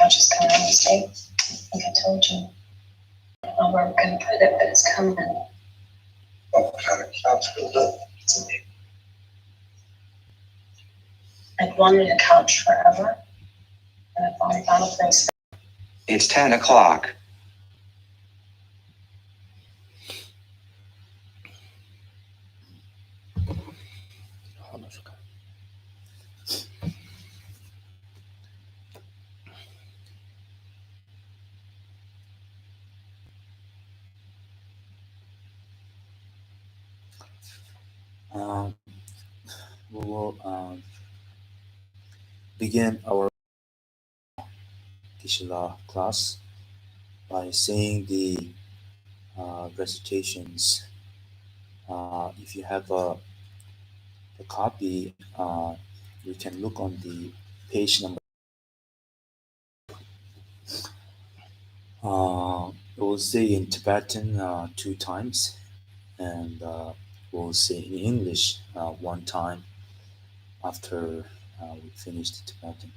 couch is coming on the state. I think I told you. I don't know where we're gonna put it, but it's coming. What kind of couch is it? It's a big. I've wanted a couch forever, and I finally found a place. It's 10 o'clock. We will begin our Tishla class by saying the recitations. If you have a copy, you can look on the page number. We'll say in Tibetan 2 times, and we'll say in English 1 time after we finish the Tibetan.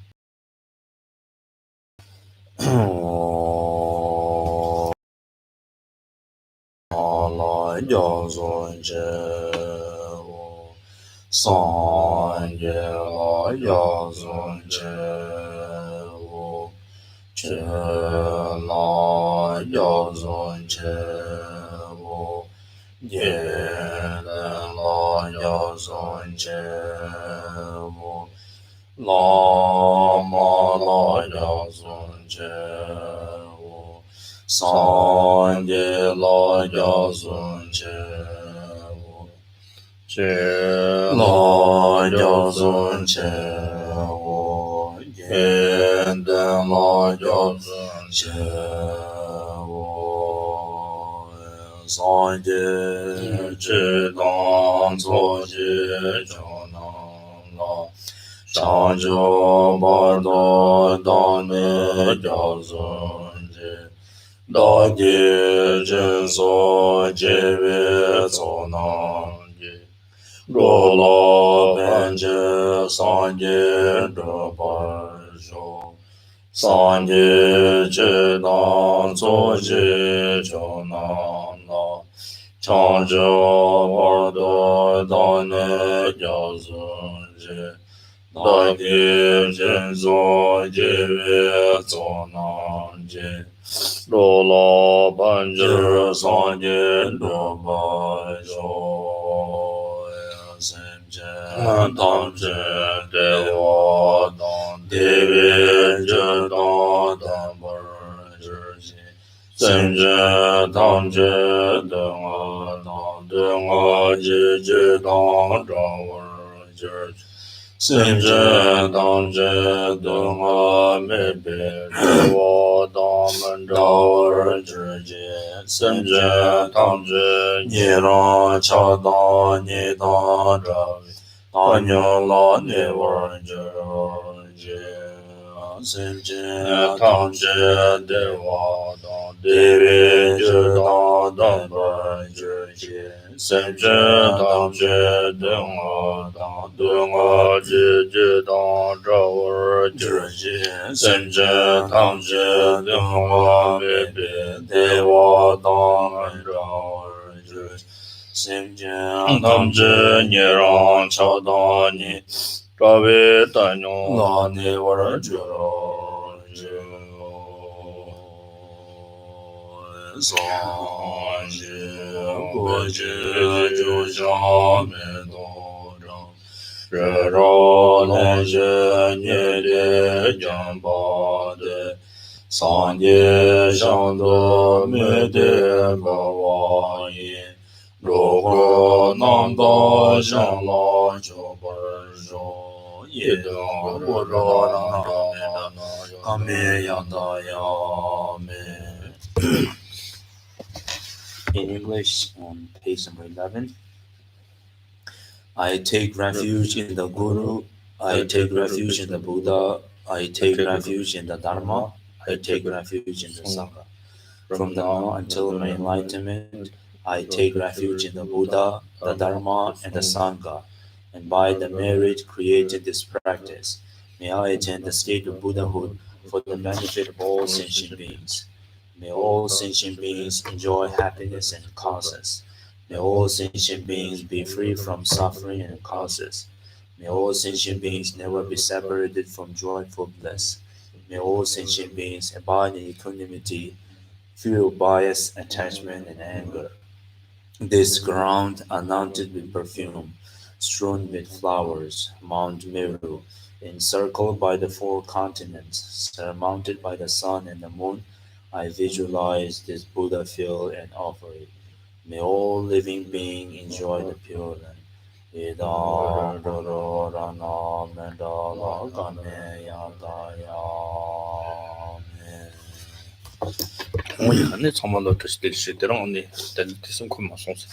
In English, on page number 11, I take refuge in the Guru, I take refuge in the Buddha, I take refuge in the Dharma, I take refuge in the Sangha. From the now until my enlightenment, I take refuge in the Buddha, the Dharma, and the Sangha, and by the merit created this practice, may I attain the state of Buddhahood for the benefit of all sentient beings. May all sentient beings enjoy happiness and causes. May all sentient beings be free from suffering and causes. May all sentient beings never be separated from joyful bliss. May all sentient beings abide in equanimity, free of bias, attachment, and anger. This ground, anointed with perfume, strewn with flowers, Mount Meru, encircled by the four continents, surmounted by the sun and the moon, I visualize this Buddha field and offer it. May all living beings enjoy the pure land. Ida Doro Rana Mendala Kame Yataya 언니 처음으로 드실 때랑 언니 대신 콤마 송스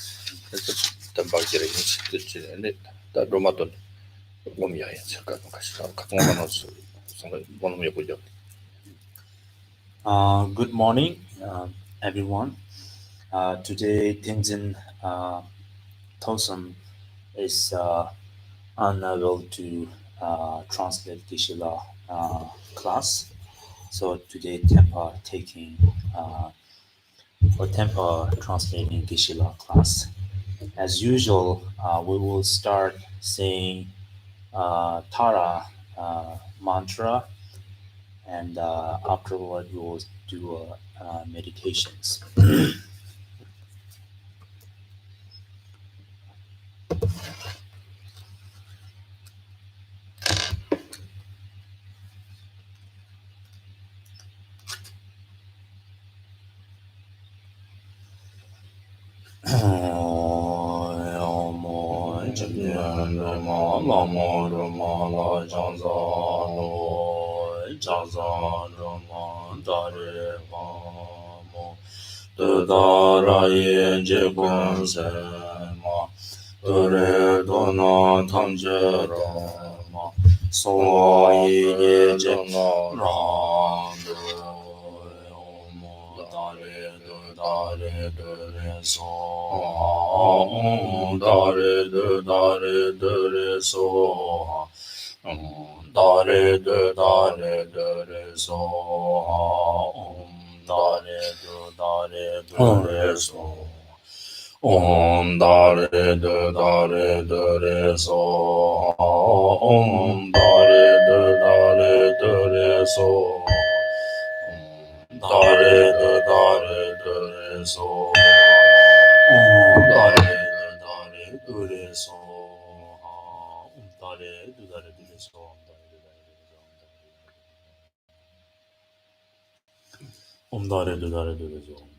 그래서 단박질에 인식됐지 근데 다 로마돈 몸이야 잠깐 같이 같은 거만 넣어서 상당히 뭐는 보죠. Good morning, everyone. Today, Tenzin Tosum is unable to translate Geshe-la class. So today, Tempa translating Geshe-la class. As usual, we will start saying Tara mantra, and afterward we will do meditations. Om Dare De Dare Dare So Om Dare De Dare Dare So Dare De Dare Dare So Om Dare De Dare Dare So Om Dare De Dare Dare So Om Dare De Dare Dare So.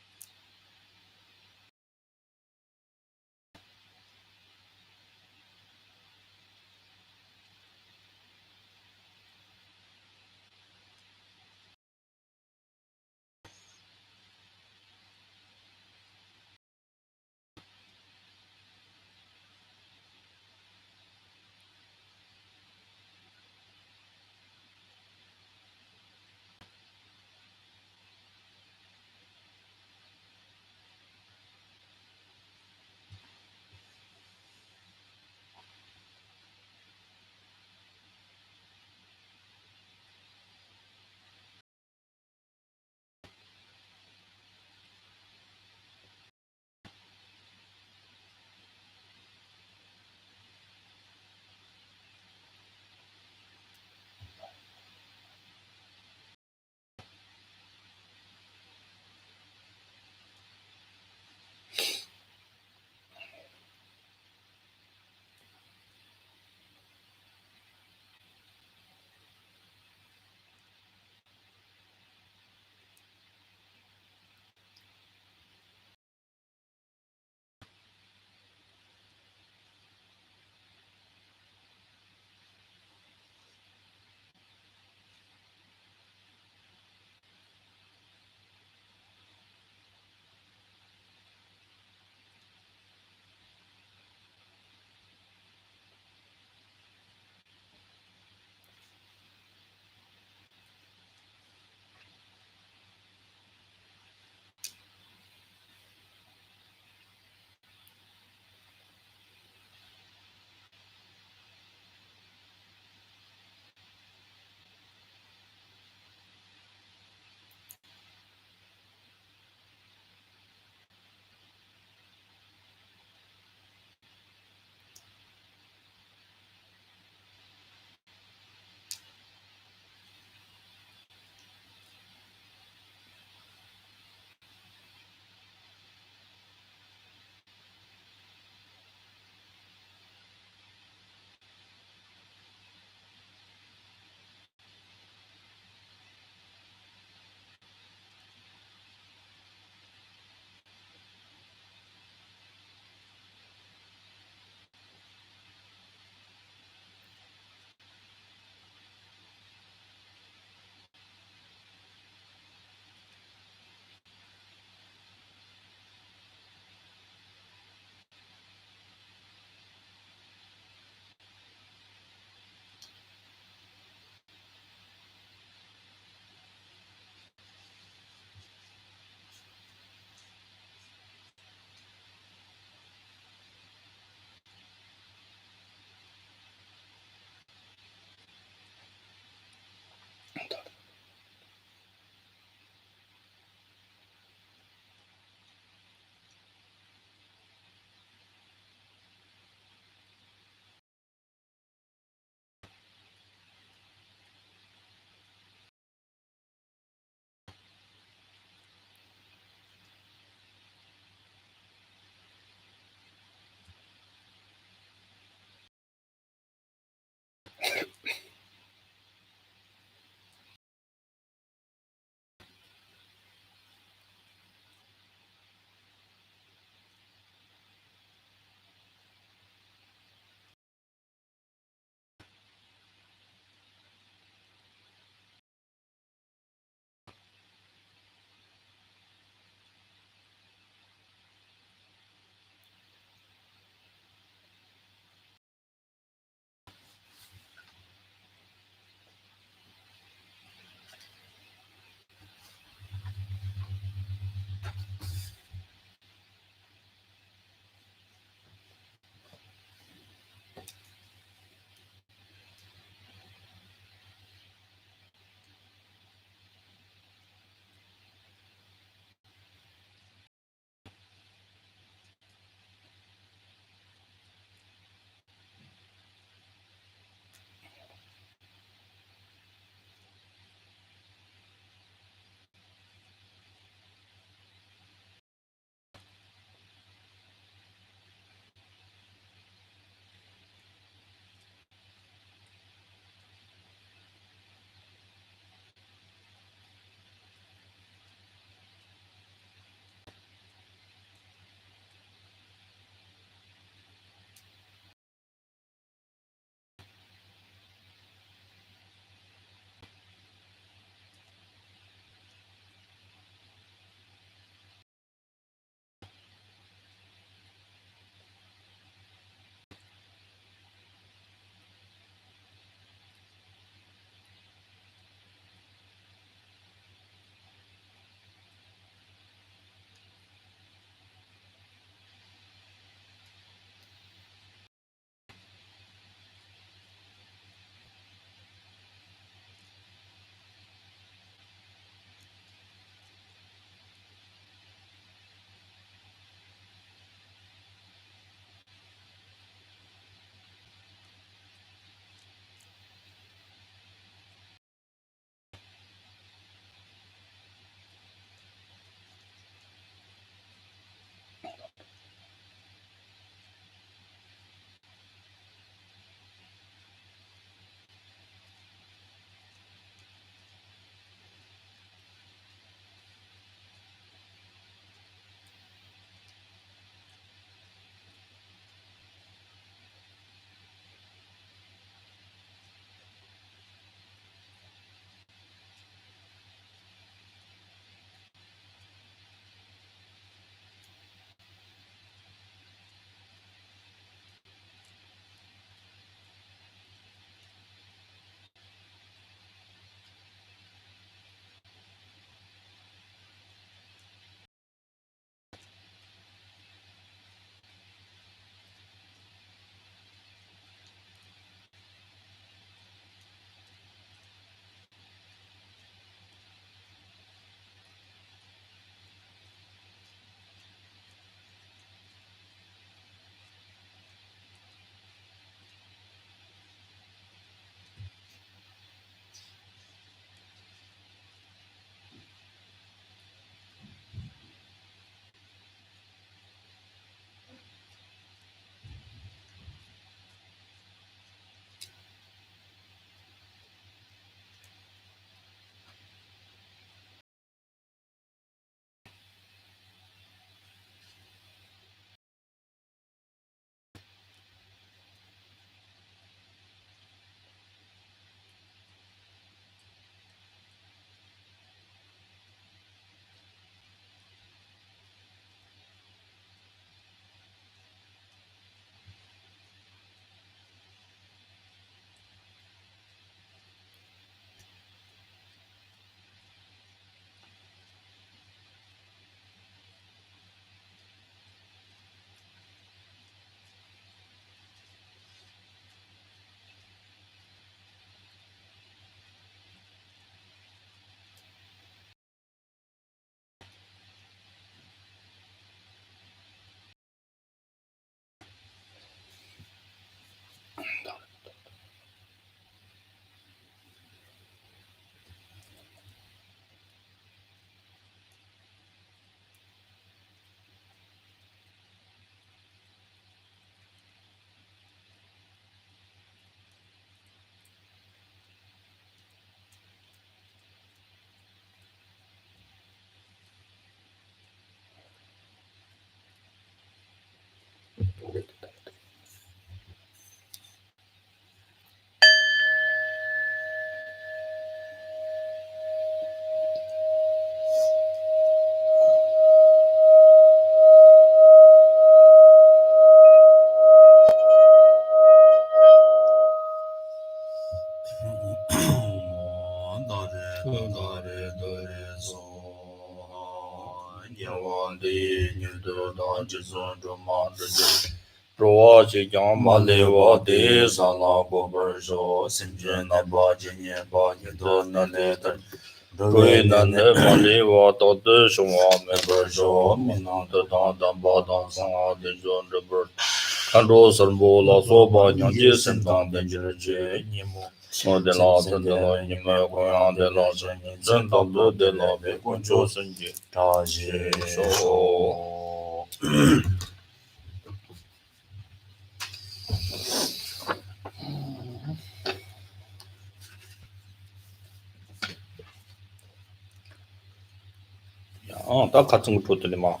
다 같은 거 줬더니 막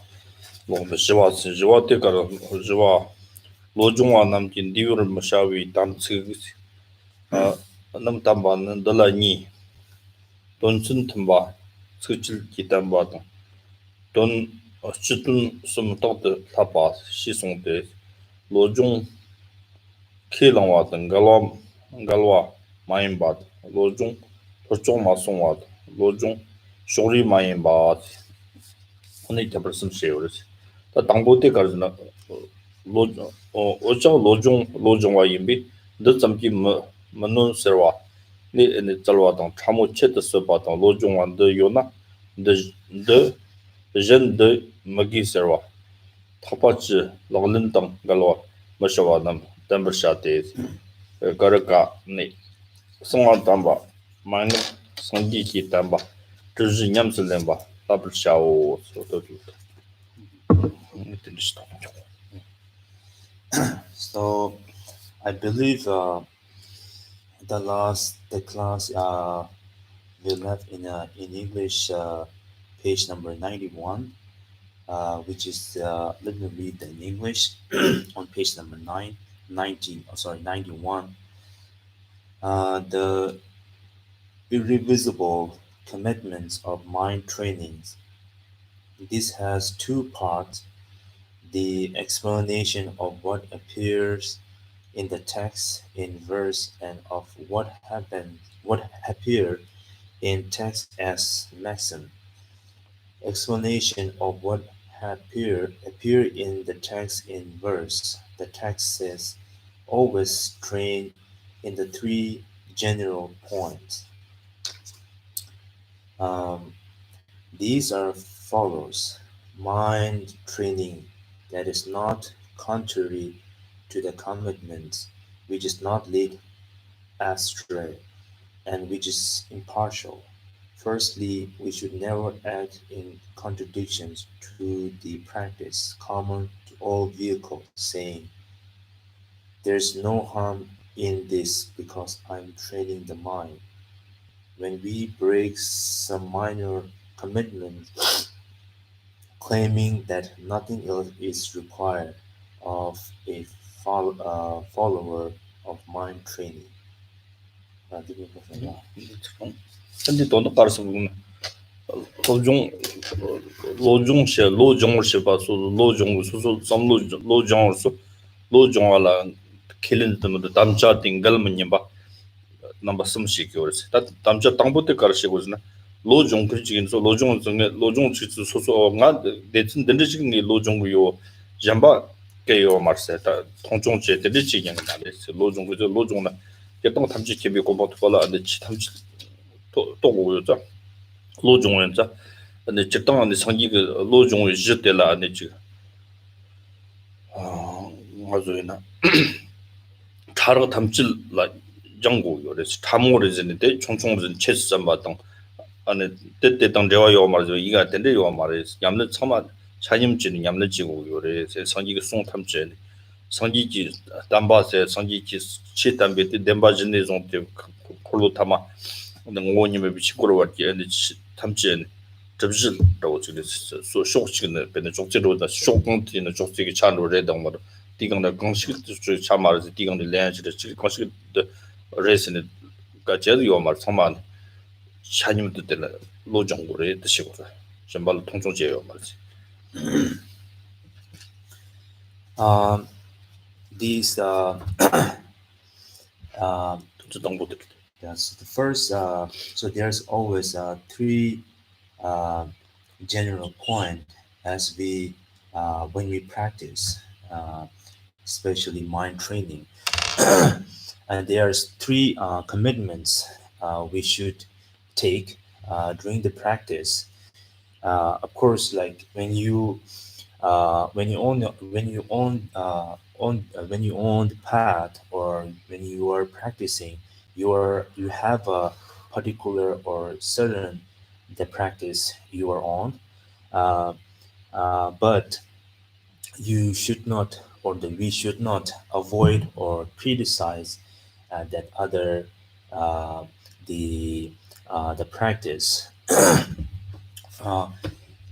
뭐 시와스 시와 때가로 시와 로중와 남긴 디유를 뭐 샤위 담츠 남 담바는 달라니 돈슨 탐바 스칠 기담바도 돈 어쨌든 좀 떡도 타바 시송데 로중 킬랑와든 갈와 마인바 로중 토종 마송와 로중 쇼리 마인바 오늘 잡을숨 쉐오르스 다 당보때 가르나 로종와 임비 늦잠기 만논 서와 네 잘와당 참모 쳇서 바당 로종와 더 요나 더 젠더 마기 서와 타파치 롱른당 갈와 마샤와남 담버샤테 가르카 네 송와 담바 마이 성기기 담바 저지 냠슬렘바 답을샤오 소도주 So I believe the class we left in English page number 91, which is let me read in English on page number 91. The irreversible commitments of mind trainings. This has two parts: the explanation of what appears in the text in verse and of what appear in text as maxim. Explanation of what appear in the text in verse. The text says, always train in the three general points. These are follows: mind training that is not contrary to the commitments, which is not lead astray, and which is impartial. Firstly, we should never act in contradictions to the practice common to all vehicles, saying, "There's no harm in this because I'm training the mind." When we break some minor commitment, claiming that nothing else is required of a follower of mind training. 근데 돈도 깔아서 보면 로종시 로종시 봐서 로종 수수 로종수 로종알라 킬린드도 담자 띵갈문님 봐 넘버 숨시켜서 다 담자 땅부터 깔으시고잖아 로종 그지긴서 로종 중에 로종 치수 소소가 대신 된지긴 로종요 잠바 개요 마르세다 통종제 되지긴 나레스 로종 그저 로종나 개똥 탐지 개비 고보도 벌어 안데 치 탐지 또 오요자 로종원자 근데 적당한 성기 그 로종을 지었대라 안데 지금 맞아요나 다른 탐질라 정고 요래서 탐오래지는데 총총은 체스점 봤던 안에 때때당 대화요 말이죠 이가 된대요 말이죠 얌는 참아 차님지는 얌는 지고 요래서 성기가 송 탐지 성기지 담바세 성기지 치담베 덴바진네 좀때 콜로 타마 능오님의 비치고로 왔기 안에 탐지 접질라고 저기서 소 쇼치는 배는 쪽지로다 쇼공티는 쪽지기 찬로래 등으로 디강의 공식도 차 말해서 디강의 렌즈를 지 공식 레슨을 가져도 요말 상만 샤님도 때는 로정고래 드시고라 전발 통종제요 말이지 These 정보 듣기 That's the first. So there's always three uh, general point as we when we practice, uh, especially mind training. And there's three commitments we should take during the practice. Of course, like when you own the path, or when you are practicing, you have a particular or certain the practice you are on, uh, but you should not, or we should not avoid or criticize that other uh, the the practice. uh,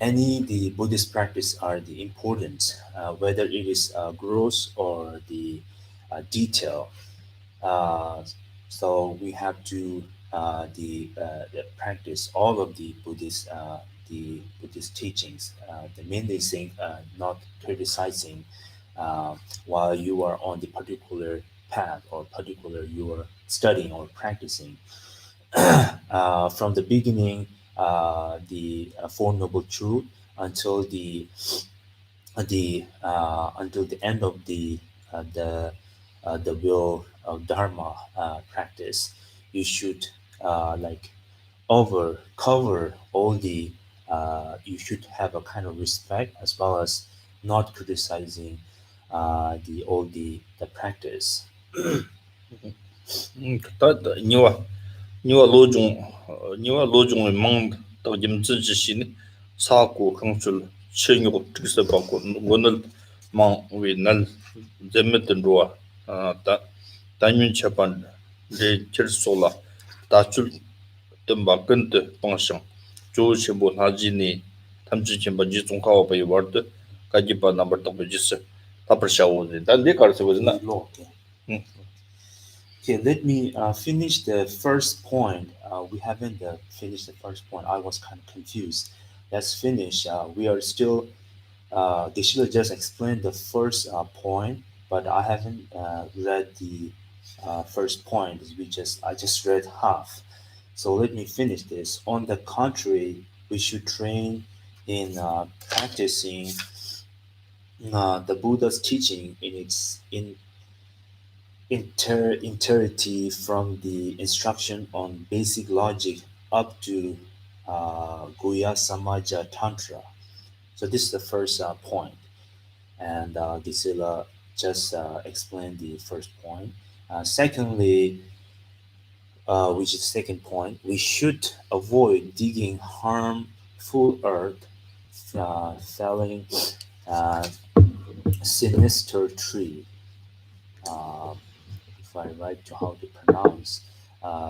any the Buddhist practice are the important, whether it is gross or the detail. Uh, so we have to practice all of the Buddhist teachings. The mainly thing, not criticizing while you are on the particular path, or particular you are studying or practicing. From the beginning, the Four Noble Truth, until the end of the will of Dharma practice. You should like over cover all the. You should have a kind of respect, as well as not criticizing the all the practice. 니와 로종 니와 로종의 망 도짐 지지시니 사고 강출 체뉴 특서 받고 오늘 망위날 재밌던 로아 다 단윤 처반 제 철소라 다출 덤바 근데 방상 조시보 나지니 탐지진 바지 종가와 바이 워드 가지바 넘버 더비지스 다버샤오데 단데 가르스거든나 Okay, let me finish the first point. We haven't finished the first point. I was kind of confused. Let's finish. We are still. They should have just explained the first point, but I haven't read the first point. I just read half. So let me finish this. On the contrary, we should train in practicing the Buddha's teaching in entirety, from the instruction on basic logic up to Guya Samaja Tantra. So this is the first point, and Gisela just explained the first point. Secondly, which is second point, we should avoid digging harmful earth, felling sinister tree. If I write to how to pronounce,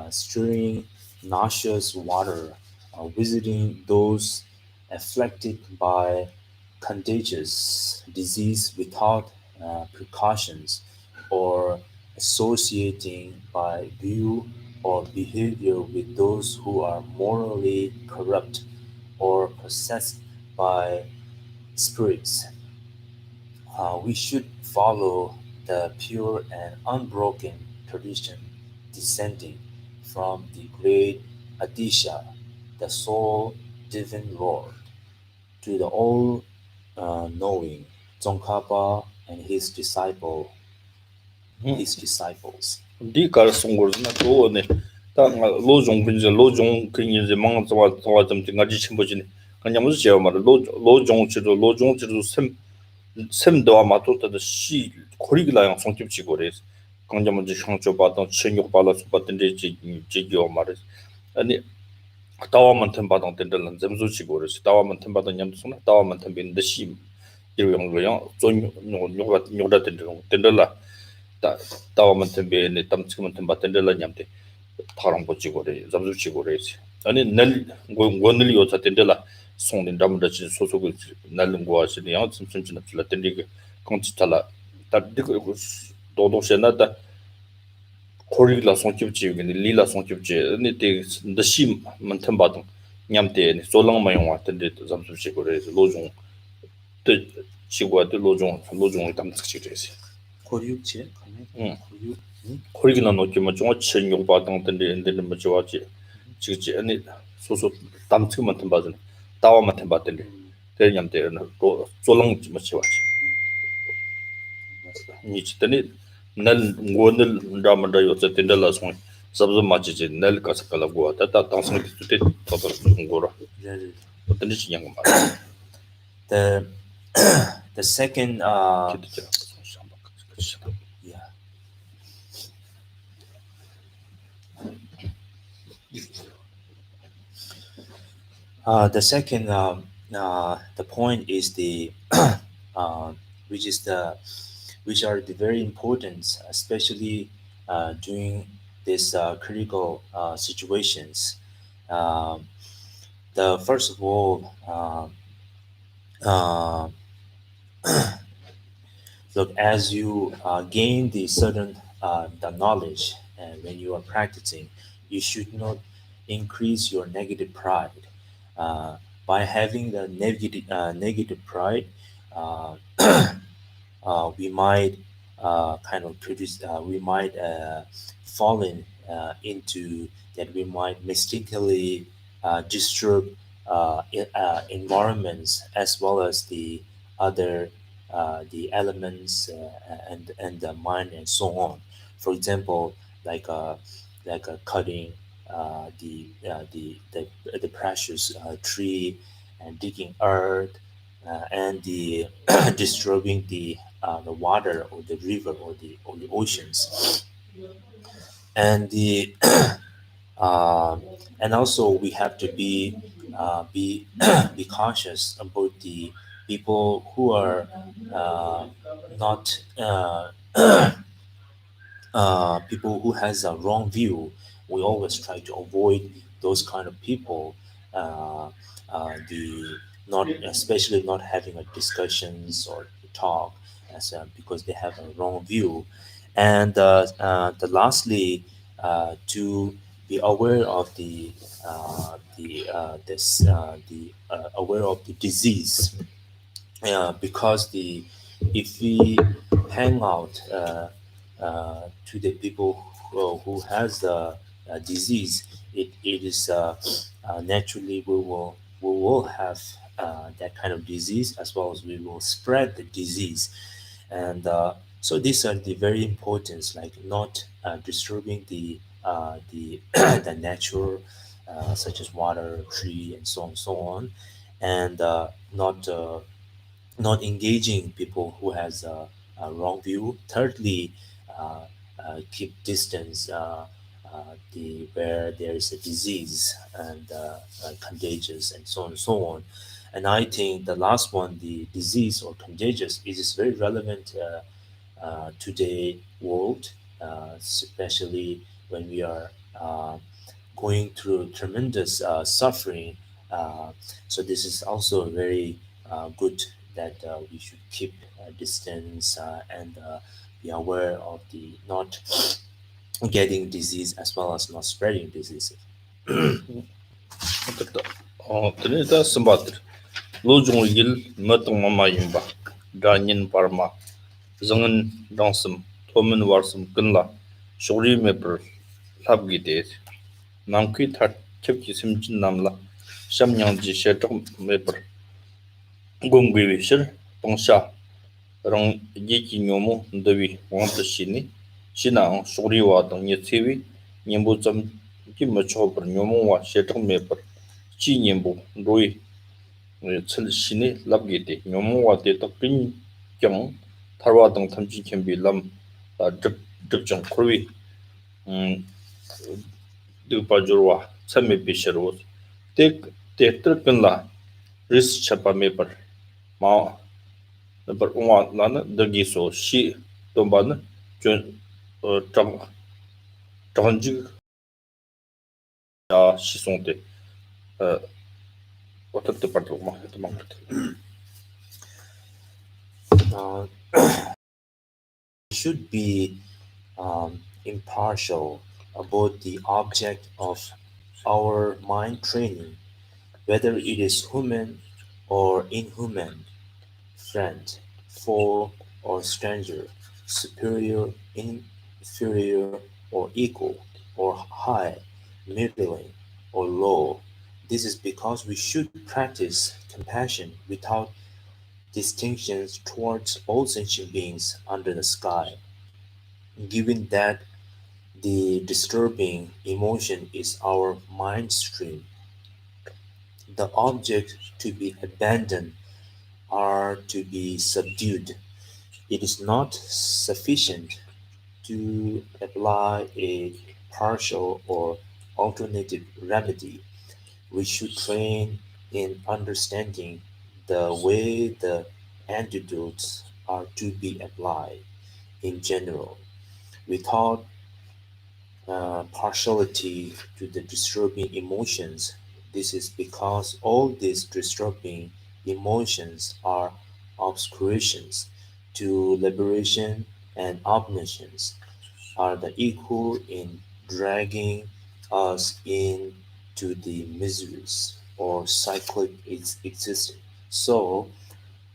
stirring nauseous water, visiting those afflicted by contagious disease without precautions, or associating by view or behavior with those who are morally corrupt or possessed by spirits. We should follow the pure and unbroken tradition descending from the great Adisha, the sole divine Lord, to the all knowing Tsongkhapa and his disciples. 디 가르송고르나 도네 다 로종 근제 로종 근제 망자와 좀 가지 침보지네 그냥 무슨 제가 말 로종 지도 샘도 마토다 시 코리글라양 성집지고 그래서 강자 먼저 형조 받던 천육 발라서 받던 제기요 말이 아니 다와만 템바던 된들은 점수지고 그래서 다와만 템바던 냠도스나 다와만 템빈데 시 이런 거요 좀 요다 된들라 다와만 템베네 담치만 템바던들라 냠데 다른 거 지고 그래 점수지고 그래서 아니 날 원을 요자 된들라 송된 담다지 소속을 날는 거 하시니 양 심심진 없을 텐데 컨치탈라 다디고 도도세나다 코리라 송집지는 리라 송집지 네데 더심 만템바동 냠데 솔랑마용 왔던데 잠수시 그래서 로종 또 지구와도 로종을 담득시 그래서 고륙지? 고륙? 거기는 어쩌면 좀 천용 받던데 엔데는 뭐 좋아지 지지 아니 소소 담치만 좀 받은 다와만 좀 받던데 대ኛም 때는 또 졸랑 좀 좋아지 니 지더니 날 ngo늘 ramanda yo tende la song sabzo maji nel kasakala go ta tangsang tute totor ngora tende chinyang ma The the second yeah. The second the point is the which is the which are the very important, especially during these critical situations. Um the first of all, uh, look, as you gain the certain the knowledge, and when you are practicing, you should not increase your negative pride. By having the negative pride, uh, we might kind of produce, we might fall into that we might mistakenly disturb environments as well as the elements and the mind and so on. For example, like cutting the precious tree and digging earth and the disturbing the water or the river or the oceans and the um, and also we have to be be cautious about the people who are not people who has a wrong view. We always try to avoid those kind of people. The not especially not having a discussions or talk as because they have a wrong view, and the lastly to be aware of the aware of the disease because the if we hang out to the people who has the disease, it is naturally we will have that kind of disease as well as we will spread the disease, and so these are the very important, like not disturbing the the nature such as water, tree, and so on, and not engaging people who has a wrong view. Thirdly, uh, keep distance the where there is a disease and contagious and so on. And I think the last one, the disease or contagious, is very relevant today world, especially when we are going through tremendous suffering. Uh, so this is also very good that we should keep distance and be aware of the not getting disease as well as not spreading diseases. 어떻다 tene da sambadir lo jong yil matang mama yimba danyin parma zangin dangsam tomin warsam gunla shogri me per labgi de namki thar chepki simjin namla shamnyang ji shetok me per gongwi wishir tongsha rang yiki nyomo ndawi wangta shini shina ang shogri wa dang ye tsewi nyembo zam ki ma chobar nyomo wa shetok me per chi nyembo roi chil shini labgi de nyomo wa de tak pin kyang tharwa dang thamji kembi lam drip drip jang khurwi du pa jorwa chame bisharo tek tek trkin la ris chapa me par ma par unwa la na dagi so shi tomba na jon tang tangji ya shi songte watat te par ma ta mang Uh, should be impartial about the object of our mind training, whether it is human or inhuman, friend, foe, or stranger, superior, inferior, or equal, or high, middling, or low. This is because we should practice compassion without distinctions towards all sentient beings under the sky. Given that the disturbing emotion is our mind stream, the object to be abandoned are to be subdued. It is not sufficient to apply a partial or alternative remedy. We should train in understanding the way the antidotes are to be applied in general, without partiality to the disturbing emotions. This is because all these disturbing emotions are obscurations to liberation, and omniscience are the equal in dragging us into the miseries or cyclic existence. So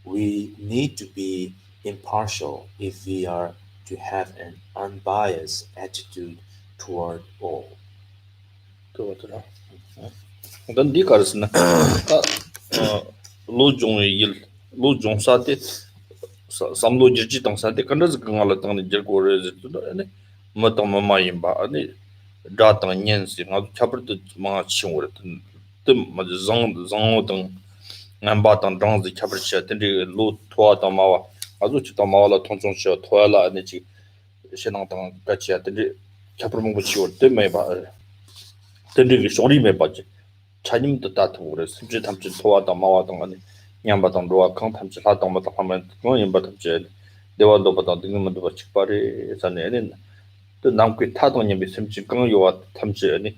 we need to be impartial if we are to have an unbiased attitude toward all. 그거더라. 난 네가 알았으나 로종의 로종사데 삼로 지지 당사데 간다스 강알라 당네 jel고레즈도 아니 뭐당 마마임바 아니 자당 년시 나도 차버도 마 치오르 뜸 맞아 장장 남바당 장지 차버치 텐데 로 토아다 마와 아주 치다 마와라 통통쇼 토야라 아니 지 신앙당 같이 하던데 차버몽고 치오르 뜸에 봐 텐데 소리 매 빠지 차님도 다투고 그래 심지 탐지 토와다 마와당 아니 냠바당 로아 康 탐지 하당 마다 하면 그건 임바 탐지 대화도 보다 등문도 봐 직발이 전에는 또 남께 타동님이 심지 강 요와 탐지 아니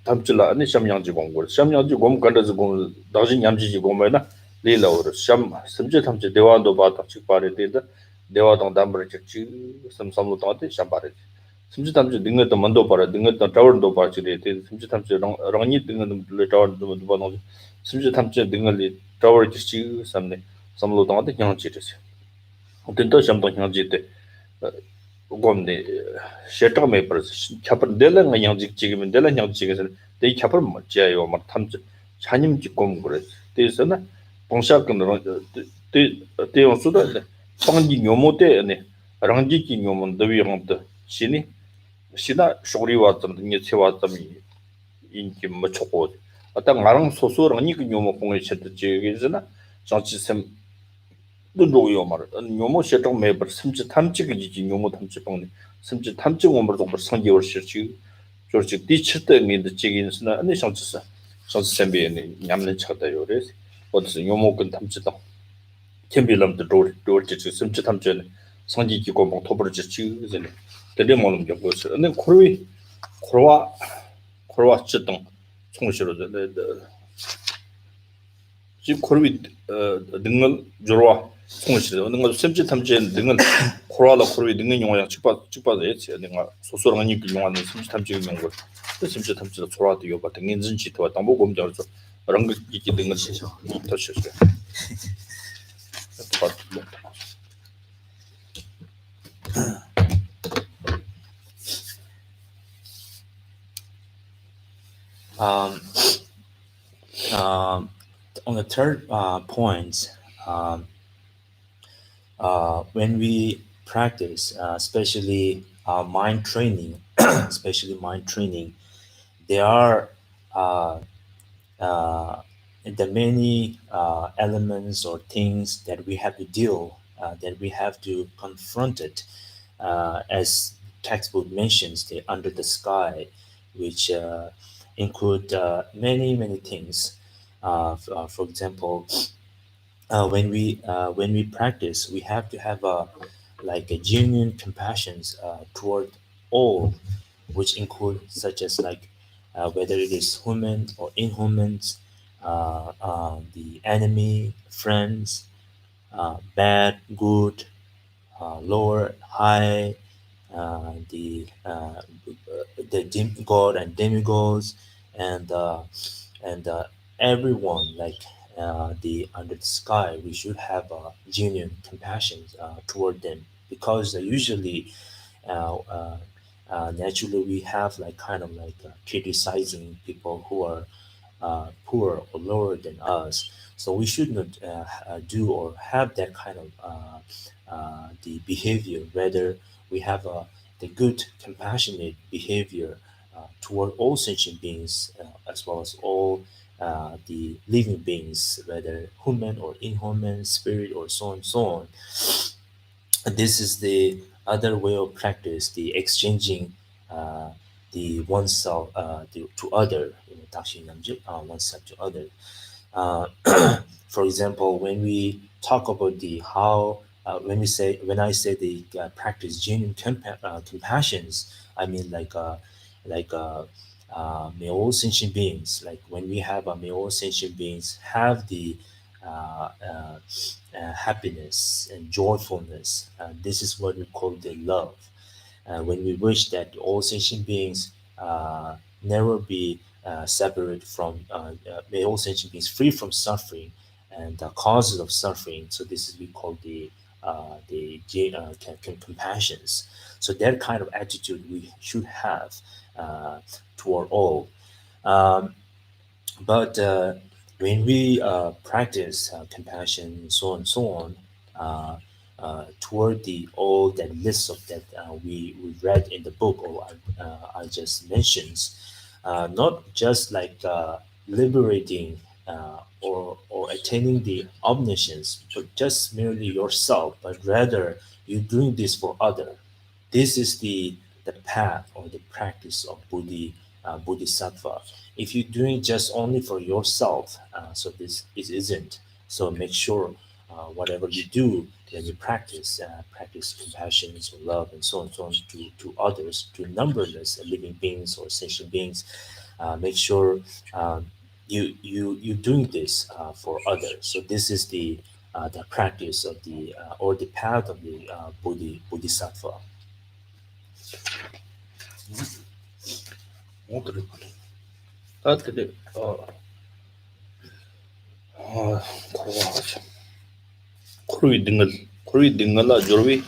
탐지라 아니 샴양지 공고 샴양지 공 간다지 공 다진 냠지지 공매나 레라오르 샴 심지 탐지 대화도 보다 직발이 되다 대화당 담버 직지 섬섬로 당데 샴바리 심지 탐지 등에도 만도 봐라 등에도 타워도 봐지리 심지 탐지 랑니 등에도 타워도 봐노 심지 탐지 등을 타워 직지 섬네 섬로 당데 향지르세 어떤도 샴도 향지데 gomde shetak me par chapar dela nga yang jik jig men dela nyang jig sen de chapar ma ja yo ma tham chanim ji gom gre de sana bongsha ken de on su da pang ji nyomo de ne rang ji ki nyomo de wi rang de shini shina shori wa zam ni che wa zam in ki ma chogo ata ngarang so so rang ni ki nyomo kong e chet ji ge sana jang chi sem 노요 말 뇨모 셔정 매버 심지 탐지기지 뇨모 탐지 방네 심지 탐지 원벌 동벌 성기월 시지 저지 디치때 민데 지긴스나 아니 상치사 상치 셈비에 냠는 차다 요레 어디서 뇨모 근 탐지다 캠빌럼도 도르지 심지 탐지 성기기 고봉 토벌지 지그네 데레 모는 게 뭐서 근데 코로와 찌동 총시로 지금 코르비 등을 조로와 송시도 어느 거 샘지 탐지 등은 코로나 코르비 등은 용어야 직받아 했지 내가 소소랑 이 용어는 샘지 탐지 용어 그 샘지 탐지도 조라도 요바 등인 진지도 담보 검자서 그런 거 있기 등은 더 쉬었어요. On the third point, when we practice, especially mind training, there are the many elements or things that we have to that we have to confront it, as textbook mentions, the under the sky, which include many things. For example, when we practice, we have to have a genuine compassion toward all, which include such as whether it is human or inhumans, the enemy, friends, bad, good, lower, high, the god and demigods, and everyone the under the sky. We should have genuine compassion toward them, because usually naturally we have like kind of like criticizing people who are poorer or lower than us. So we should not do or have that kind of the behavior. Rather, we have the good, compassionate behavior toward all sentient beings, as well as all the living beings, whether human or inhuman, spirit or so on and so on. And this is the other way of practice, the exchanging the oneself to other, oneself to other. Uh, for example, when we talk about the how, when I say the practice genuine compassions, I mean like may all sentient beings, like when we have may all sentient beings have the happiness and joyfulness. This is what we call the love. When we wish that all sentient beings never be separate from, may all sentient beings free from suffering and the causes of suffering. So this is we call the compassions. So that kind of attitude we should have toward all. Um, but when we practice compassion and so on, uh, toward the all that list of that we read in the book or I just mentioned, not just like liberating or attaining the omniscience, but just merely yourself, but rather you doing this for other. This is the path or the practice of bodhisattva. If you're doing just only for yourself, so this it isn't. So make sure whatever you do, when you practice compassion or love and so on to others, to numberless living beings or sentient beings. Make sure you're doing this for others. So this is the practice of the or the path of the bodhisattva. 오늘 다들 고마워죠. 코르위 등을라 저위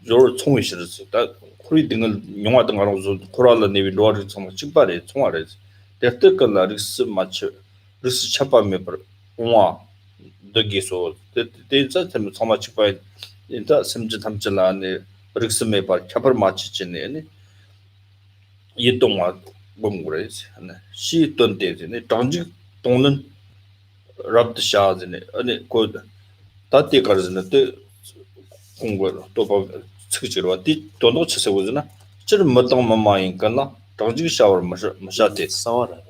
저를 총이 싫었어. 다 코르위 등을 영화등 가서 코랄라 네비 로아를 좀 찍바래 총알에. 대뜻걸라 리스 맞춰 리스 잡아면 버 공화 더기소 대자 좀 정말 찍바에 일단 심지 담질라네 리스 메바 잡을 맞히지네. 이 동화 뭔 그래지. 시 돈대지네. 당직 동는 rabd shaazine ane ko tatti karzine te kongwa to ba chigirwa ti tono chese wuzna chir matang mamayin kana tangji shawar mashate Sawara,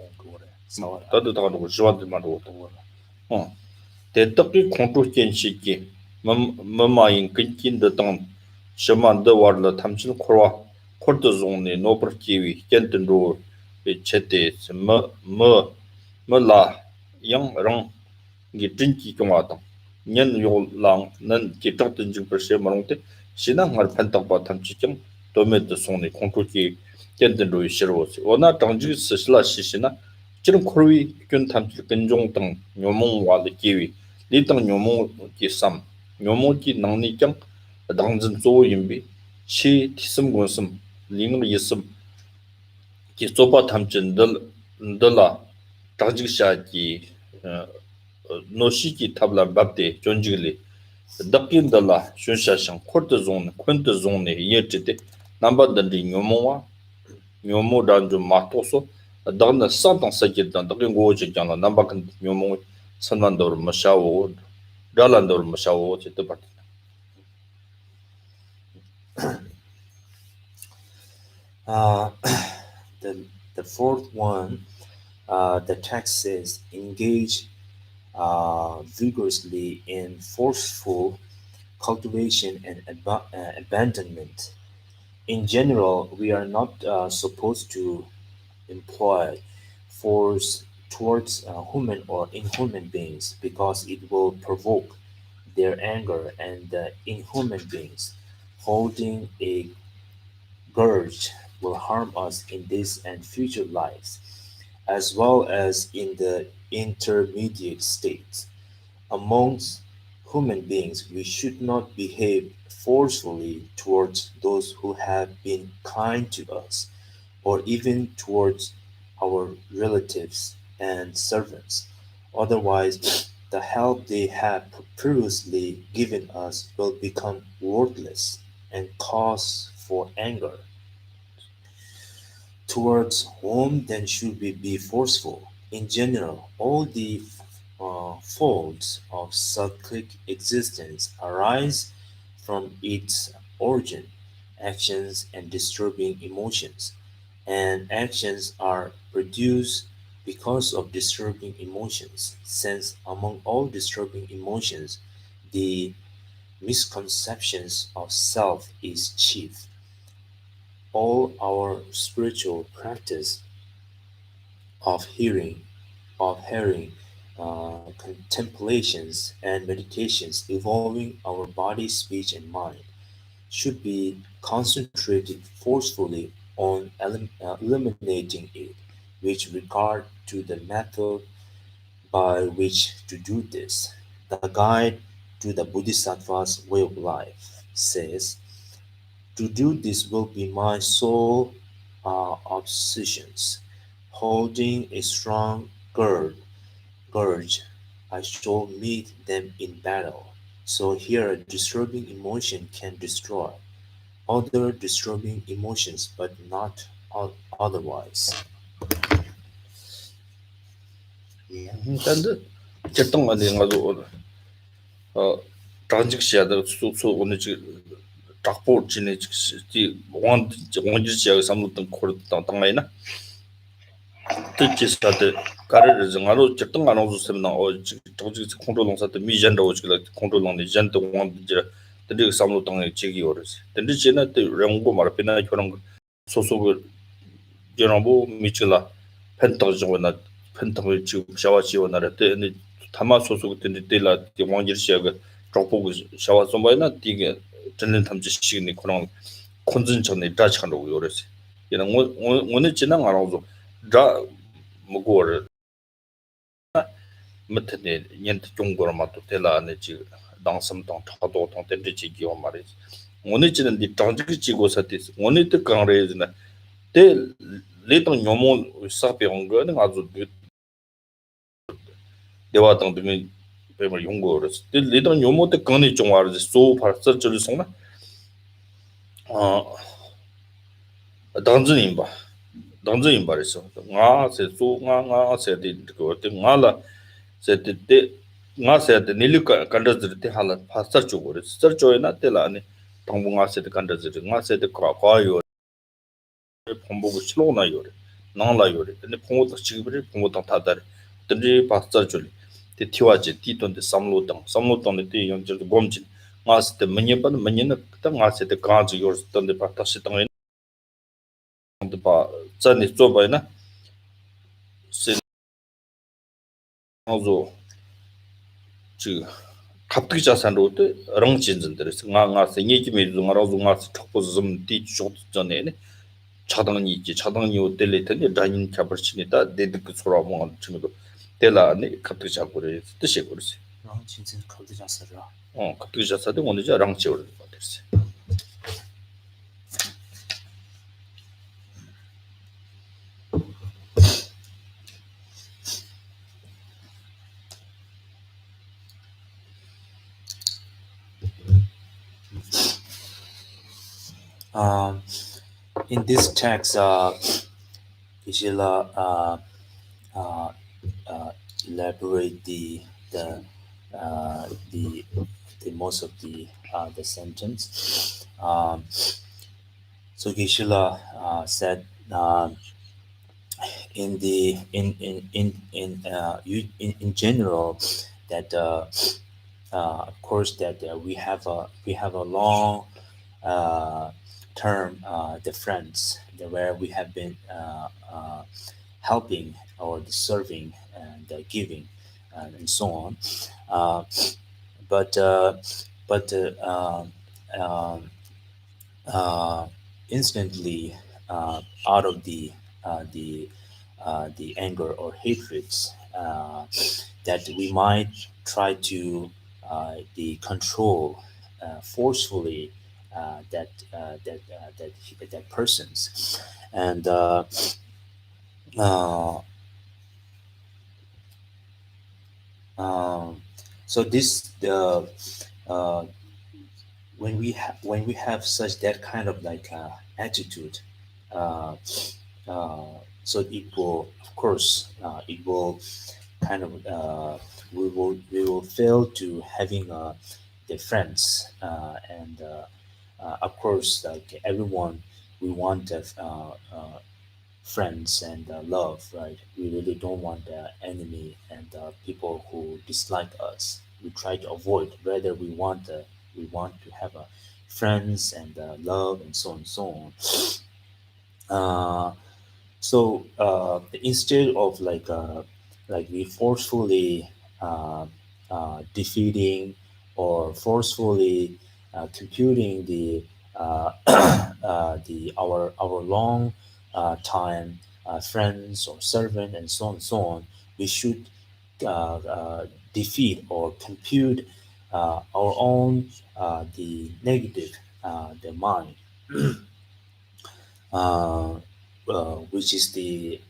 sawara. tadu ta no jwa de maro te takki kontu chen shiki mamayin kinkin de tang shaman de warla tamchin korwa korto zone no par kiwi kenten ro chete ma la yang rang gi tinki kongwa tang nyen yo lang nan ki tak tin jing per she marong te sina ngar phan tak ba tham chi kyang to me de song ne kong ki ken den ro shir wo si ona tang ji se sla shi sina chirum khorwi kyun tham chi ken jong tang nyomong wa de ki wi li tang nyomong ki sam nyomong ki nang ni kyang dang zin zo yin bi shi tisum gon sum ling ri yisum ki zoba tham chin dal la tang ji sha ki 노시기 탑라 밥데 존지글리 덕긴달라 슌샤샹 코르트존 콘트존네 예트데 남바던디 뇨모와 뇨모단 좀 마토소 다나 산탄 사기단 덕긴 고지장라 남바근 뇨모 선만도르 마샤오 달란도르 마샤오 제트바 Uh, the fourth one, the text says engage vigorously in forceful cultivation and abandonment. In general, we are not supposed to employ force towards human or inhuman beings because it will provoke their anger, and the inhuman beings holding a grudge will harm us in this and future lives, as well as in the intermediate states, amongst human beings, we should not behave forcefully towards those who have been kind to us, or even towards our relatives and servants. Otherwise, the help they have previously given us will become worthless and cause for anger. Towards whom then should we be forceful? In general, all the faults of cyclic existence arise from its origin, actions, and disturbing emotions. And actions are produced because of disturbing emotions, since among all disturbing emotions, the misconceptions of self is chief. All our spiritual practice of hearing, contemplations, and meditations involving our body, speech, and mind should be concentrated forcefully on eliminating it, with regard to the method by which to do this. The guide to the Bodhisattva's way of life says, to do this will be my sole obsessions. Holding a strong gurge, I shall meet them in battle. So here a disturbing emotion can destroy other disturbing emotions, but not otherwise. 근데 결정 안 되는 거도 transaksiyaada su onu chi takpo chine chi wangji chiya samlu tang khor tang ai na te chi sa de kare re ngalo chitang ano su sem na o chi tawji control long sa de mi jan ro chi la control long de jan de wang de de samlu tang chi gi ores de chi na de rangbo mar pina chorang so so ge jerambo mi chi la pen tang jo na pen tang chi shawa chi na de ni tama so so de la de wangji chiya ge 쪽보고 샤워 좀 봐야나 되게 전년 탐지 시기니 그런 콘전 전에 다치한다고 요래서 이런 오늘 지난 알아서 다 먹고를 밑에 년트 중고로 맞도 될라네 지 당섬동 타도 통된지 지기와 말이지 오늘 지는 이 당지 지고서 됐어 오늘 때 강래즈나 때 레동 요모 사병 거는 아주 대화 등등의 배물 연구를 리던 요모데 강니 좀 알지 소 발설줄 성나 당진인 봐 당진인 말이죠 나세 소가 세데 그거 때 나라 세데 나세데 닐리 간다즈르 때 할라 파서 주고 서줘이나 때라니 당봉 아세데 간다즈르 나세데 과요 본보고 실로나 요래 나라 요래 근데 봉고도 지금을 봉고도 다다르 근데 파서 줄이 te tiwaje ti tonde samlo tang te yongjer gomjin ngas te menyen ta ngas te kanji yor tonde pa ta shi tang de pa zani zo ba na se zo ji 갑자기 자산로 때 렁진진들 nga se nyeki me zu ngaro zu nga se chokpo zum ti chot jone ne 차당이 호텔에 텐데 다닌 잡을치니다 데드 그 소라 뭐 지금도 텔라니 갑자기 잡고래 뜻이 그러지 진짜 커드 자서라. 갑자기 자서도 오늘 저랑 지울 것 같았어. In this text, Ishila elaborate the most of the sentence. So Geshe-la said in general that of course that we have a long term the friends where we have been helping or serving and giving and so on, but instantly out of the anger or hatreds that we might try to the control forcefully that persons, and uh, um, so this uh, when we have such that kind of like attitude, uh, uh, so it will, of course, it will kind of we will fail to having the friends, and of course, like everyone, we want friends and love, right? We really don't want enemy and people who dislike us. We try to avoid. Rather, we want to have friends and love and so on and so on. Uh, instead of like we forcefully defeating or forcefully computing the our long time friends or servant and so on, we should defeat or compute our own the negative the mind, uh, which is the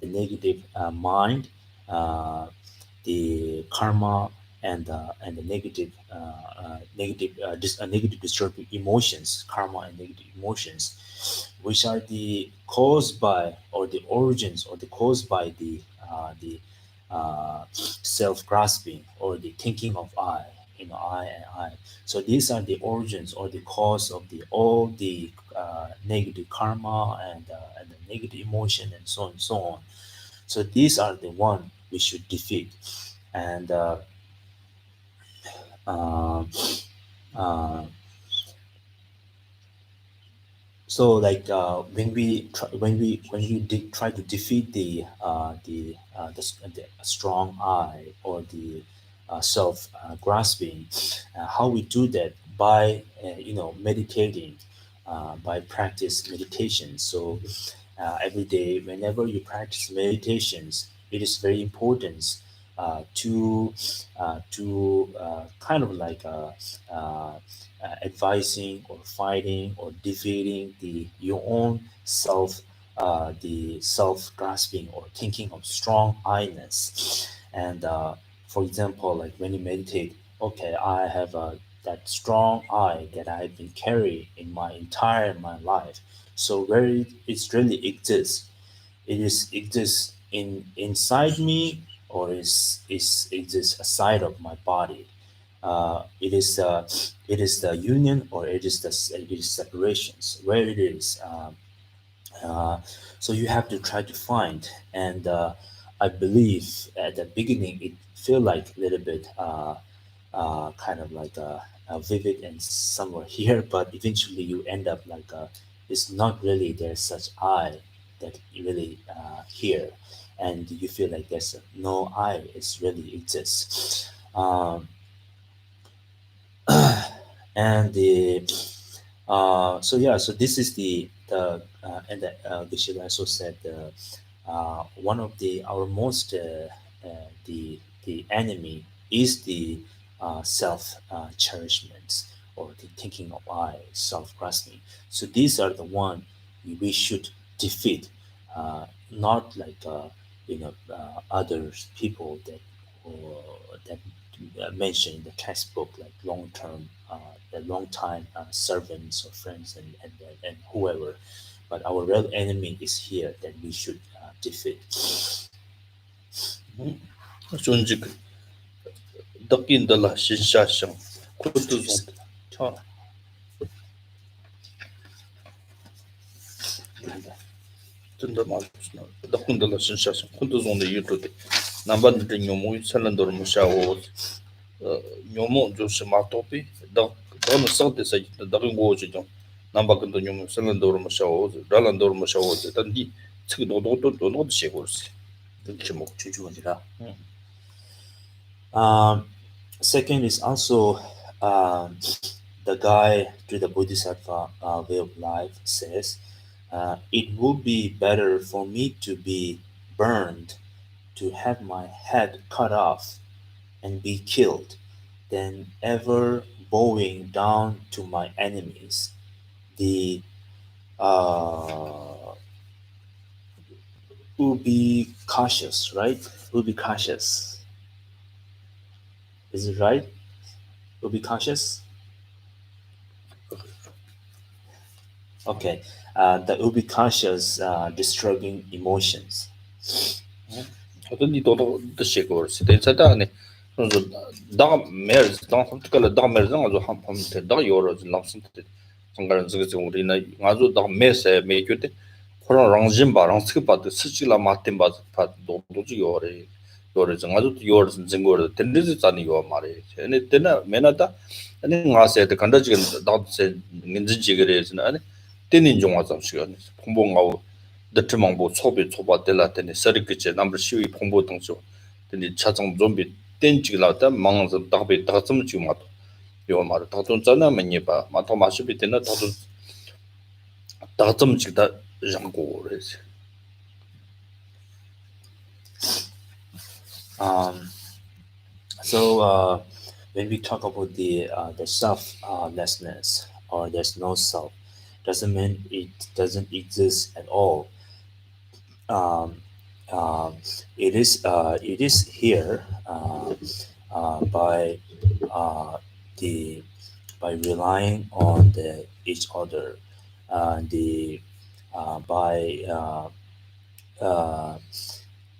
negative mind, uh, the karma, and the negative disturbing emotions, karma and negative emotions, which are the caused by or the origins or the caused by the self grasping or the thinking of I, I and I. So these are the origins or the cause of the all the negative karma and the negative emotion and so on and so on. So these are the one we should defeat. And uh, uh, so like when we try to defeat the strong I or the self grasping, how we do that by meditating, by practice meditation. So every day whenever you practice meditations, it is very important to kind of like advising or fighting or defeating the your own self, the self grasping or thinking of strong I-ness. And for example, like when you meditate, okay, I have that strong I that I've been carrying in my entire my life. So where it really exists, it exists inside me, or is exists aside of my body. It is the union, or it is separations where it is. Uh, so you have to try to find, and I believe at the beginning it feel like a little bit kind of like vivid and somewhere here, but eventually you end up like it's not really there's such I that you really here, and you feel like there's no I is really exists. And the so yeah, so this is the and Geshe also said one of the our most the enemy is the self cherishment or the thinking of I, self grasping. So these are the one we should defeat, not like others people that or that mentioned in the textbook, like long term, the long time servants or friends and whoever. But our real enemy is here that we should defeat. Sunjik dakin dala shinshashang kutu zong cha tunda ma dakin dala shinshashang kutu zong de yutu de namban de nyomo salandor mo shawo nyomo jo shima topi da no sa de sa da ngo jo jong namba kan de nyomo salandor mo shawo dalandor mo shawo de dan di 츠그 노노도 시고스 chimo 주주원이라. Second is also the guy to the Bodhisattva way of life says, it would be better for me to be burned, to have my head cut off, and be killed than ever bowing down to my enemies. The uh, Ubi cautious, right? Ubi cautious. Is it right? Ubi cautious? Okay. The ubi cautious disturbing emotions. 어떤 이도도 뜻이 그렇지. 대체다네. 그래서 다 매일 다 홈트컬 다 매일 아주 한 폼때 다 요러 남선때 정말 저거 우리는 아주 다 매세 매교때 그런 랑진 바랑 스크바드 스치라 마템 바드 도도지 요래 요래 정아주 요러 증거를 텐데지 자니 요 말에. 근데 때나 매나다 아니 가세때 간다지 다세 민지지 그래지나 아니 때는 좀 와서 시간 공부하고 더트망보 초비 초바텔라 때니 서리크체 넘버 시위 공부 등조 때니 차정 좀비 땡지라다 망서 답이 다좀 지금 맞 요말 다돈 전에 많이 봐 마토 마시비 때나 다돈 다좀 지다 장고 그래지 So when we talk about the selflessness or there's no self, doesn't mean it doesn't exist at all. Um, it is here by uh, the by relying on each other, the uh,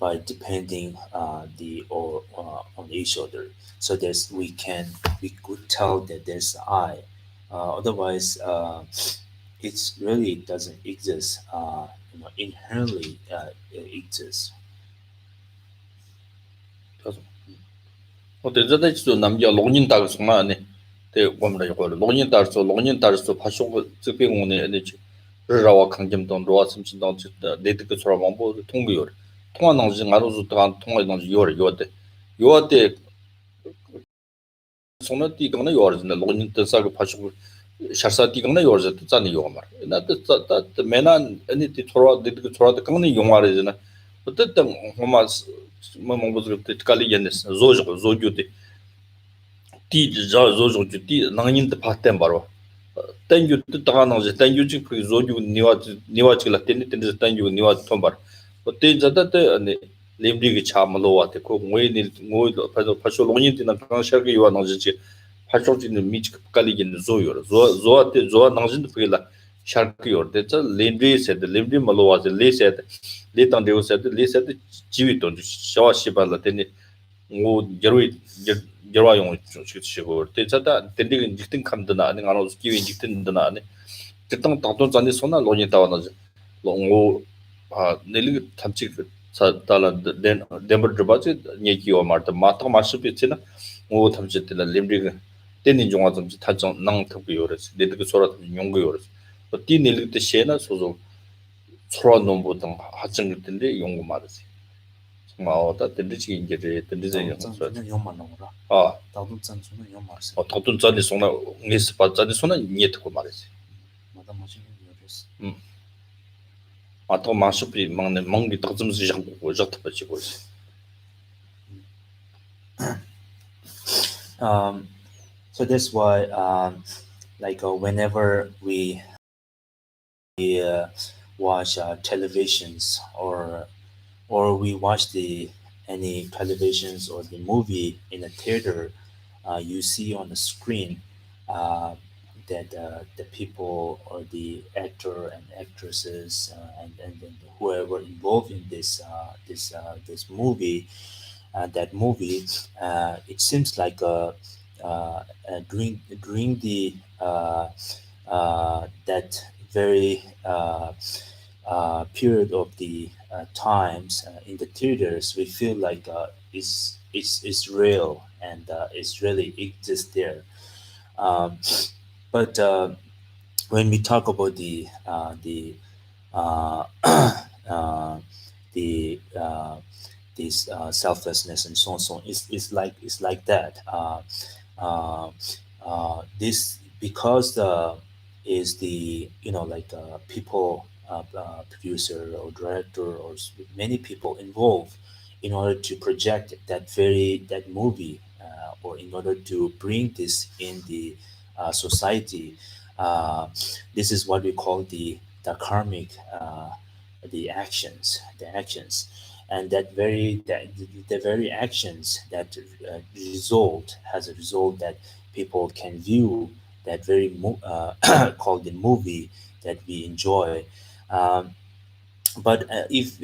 by depending on each other, so that we could tell that there's I. Otherwise, it really doesn't exist. Inherently it exists. 어때저다 지도 남자 롱인 다그 송마네 대 원래 이거 롱인 달서 파쇼 즉병원에 에너지 그러라와 강점동 로아 심신동 네드그 소라 왕보 통구요 통화낭지 가로주다가 통화낭지 요때 요때 손에 띠거나 요르는데 롱인 뜻사고 파쇼 샤사 띠거나 요르지 뜻자니 요말 나도 메난 아니티 토라 네드그 토라도 강니 용화르잖아 어쨌든 뭐마 뭐뭐부터 깔리 연스 조조데 조조데 티 낭인데 파템 바로 땡유 뜻다가나지 땡유지 그 조주 니와지라 텐데 땡유 니와 톰바 어때 자다데 아니 렘디기 차말로와테 고 모이니 파쇼 롱인티나 강샤기 요나지 파쇼지는 미치 깔리긴 조요 조아테 조아 낭진데 프리라 샤르키요 데자 렘디 세데 렘디 말로와제 레세데 레탄 데오세데 레세데 지위도 샤와시발라 데니 오 여러용 치치고 데자다 데디 직등 감드나 아니 가노 기위 직등드나 아니 직등 답도 전에 손나 로니 타와나지 롱오 넬리 탐치 사달라 덴버 드바지 니기오 마르타 마타 마스피치나 오 탐치텔라 림리 데니 종아 좀 타정 낭 특비요레스 데드그 소라 용고요레스 티 넬리 때 셰나 소소 소라 nom보던 하정 텐데 용고 말이지 정말 든지기 이제 든지제 저는 용만 나오라. 아 나도 전주는 용 말씀. 더돈 전에 손나 니스 받자니 손나 니에트고 말이지 마다 마시는 요리스. 아또 마슈피 망네 망기 더좀스 장고 저트 받지고 있어 So that's why whenever we watch televisions or we watch any televisions or the movie in a theater, you see on the screen that the people or the actor and actresses and then whoever involved in this movie, that movie, it seems like during the that very period of the times in the theaters, we feel like it's real and it's really exists there. Um, but when we talk about uh, uh, the this selflessness and so on, so on, it's like that. This because is the people producer or director or many people involved in order to project that movie or in order to bring this in the society, this is what we call the karmic, the actions, and the very actions that result has a result that people can view that very called the movie that we enjoy. Um, but if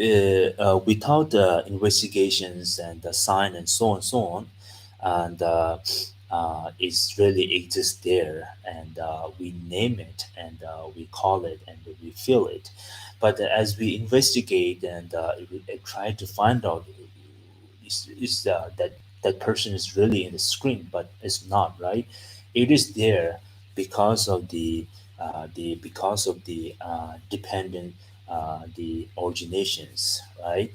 without investigations and the sign and so on, and it's really exists there, and we name it, and we call it, and we feel it. But as we investigate and try to find out, is that person is really in the screen, but it's not, right? It is there because of the dependent, the originations, right?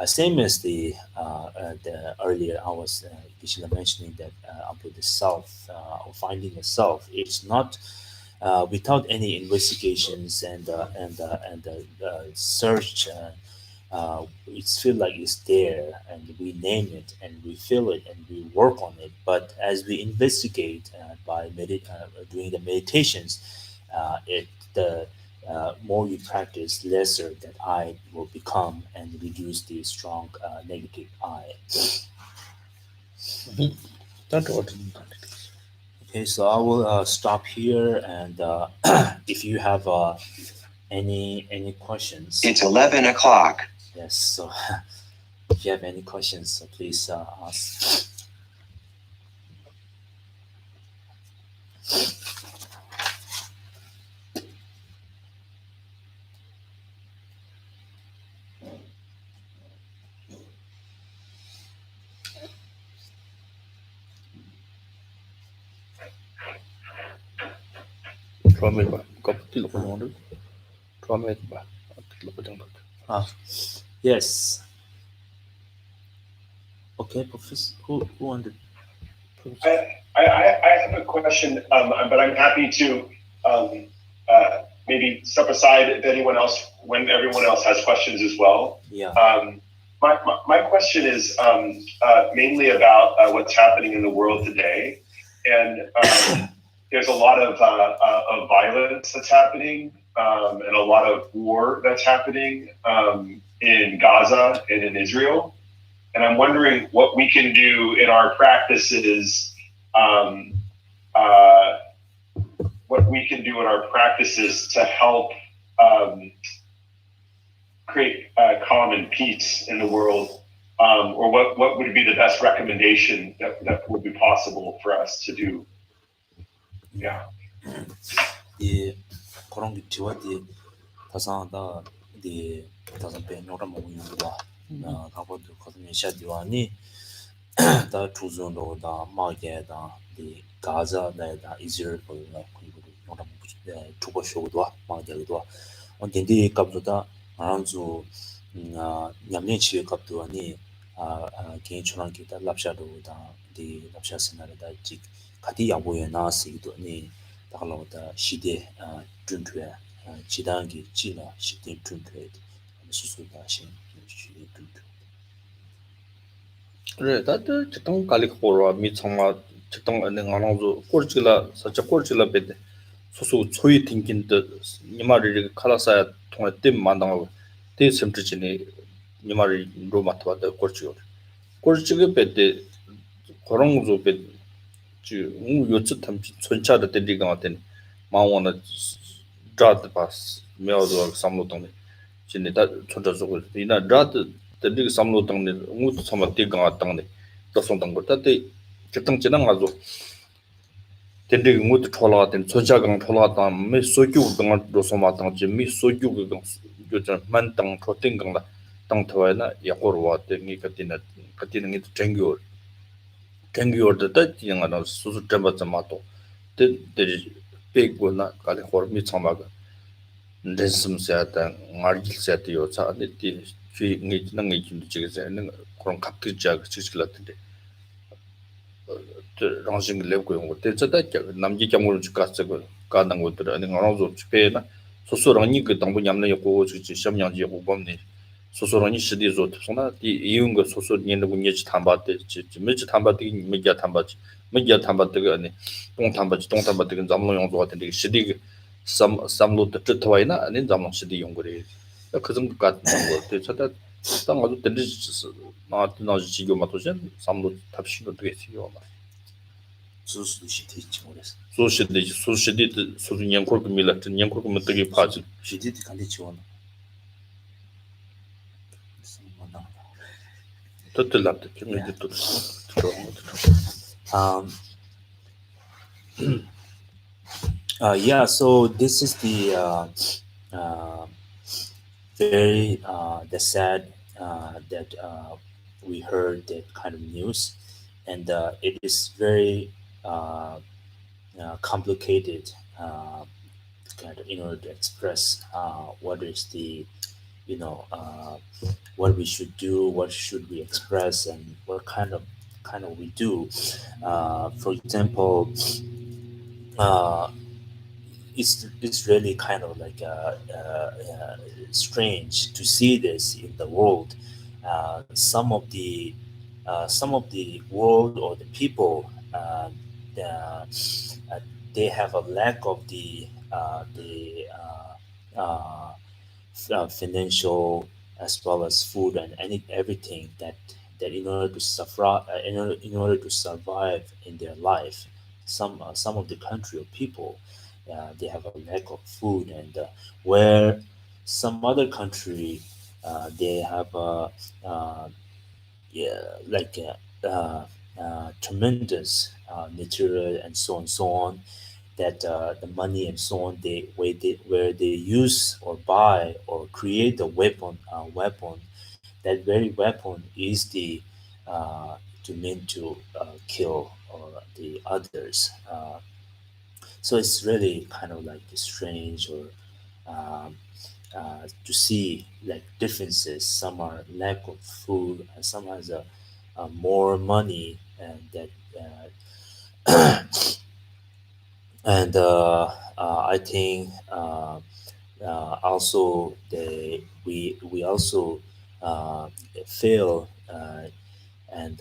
Same as the earlier I was Gisela mentioning that about the self, or finding a self. It's not without any investigations and search. It's feel like it's there, and we name it, and we feel it, and we work on it. But as we investigate doing the meditations, it the more you practice, lesser that I will become, and reduce the strong negative I. Don't order. Okay, so I will stop here, and if you have any questions, It's 11 o'clock. yes. So if you have any questions, so please ask. Trauma ba? Kaptil ko mo rin. Trauma ba? Kaptil ko dyan. Yes. Okay, Professor. Who wanted? I have a question, but I'm happy to maybe step aside if anyone else, when everyone else has questions as well. Yeah. My question is mainly about what's happening in the world today, and there's a lot of violence that's happening, and a lot of war that's happening in Gaza and in Israel. And I'm wondering what we can do in our practices, to help create calm and peace in the world, or what would be the best recommendation that would be possible for us to do. Yeah. 이 그런 게 지와디 다산다 디 다산 배노라 모유다 나 가보도 거든요 샤디와니 다 주존도다 마게다 디 가자다다 이스라엘 거나 그리고 노라 모부데 주고쇼도 마게도 언딘디 갑도다 아란주 냠네치 갑도 아니 개인처럼 기타 랍샤도다 디 랍샤스나다 직 가디 야보에 나시도 니 다가로다 시대 준퇴 지단기 지나 시대 준퇴 수수다신 시대 준퇴 그래 다들 직통 갈릭 보러 미청마 직통 안에 가나서 꼴찌라 사자 꼴찌라 베데 소소 소위 팅긴데 니마리 칼라사야 통해 때 만당하고 때 심지지니 니마리 로마트와다 꼴찌요 꼴찌게 베데 그런 거 베데 주 요츠 탐지 천차를 때리가 같은 마원의 드라드 바스 메어도 삼로동네 진짜 천차적으로 이나 드라드 때리가 삼로동네 우도 삼아 때가 같던데 그송던 거 때때 직통 지난 가서 때리가 우도 돌아왔던 천차강 돌아왔다 매 소규 강을 로소마던 지미 소규 강 요즘 만당 토팅강다 당터와나 야고로와 때니 같이는 게 쟁교 땡기어도 따지는 수수 잡아자마도 데데 베고나 갈에 호르미 참마가 렌스음세다 마르길세요 차네티 쥐니 능이 좀 지게서는 그런 갑기자 지식을한데 랑싱 레고 거 때자다 남기 경우를 죽았고 가는 것들 아니 알아서 집에나 소소랑이 그 당분 냠내 고 지지 샴냥지 고 범니 소소로니 시디 조트송나 디 이용거 소소 년고 니지 탐바데 지미지 탐바데 미디어 탐바지 미디어 탐바데가 아니 동 탐바데 잠롱 용도 같은데 시디 삼로 뜻와이나 아니 잠롱 시디 용거리 그 정도 같은 거 대차다 땅 아주 던지 나지 지고 맞도전 삼로 탑시도 되겠어요. 수수시 되지 모르겠어. 소시디 소주 년콜 밀라트 년콜 못되게 파지 시디디 간데 지원. 뜻들랍데 김이지 또 Yeah, so this is the very the sad that we heard that kind of news, and it is very complicated kind of in order to express what is the what we should do, what should we express, and what kind of we do. For example, it's really kind of like strange to see this in the world. Some of the world or the people they have a lack of the financial as well as food and everything that in order to suffer in order to survive in their life. Some of the country or people they have a lack of food, and where some other country they have tremendous material and so on, that the money and so on where they use or buy or create the weapon, that very weapon is the to mean to kill the others. So it's really kind of like strange, or to see like differences. Some are lack of food, and some has more money, and that and I think also we also fail, and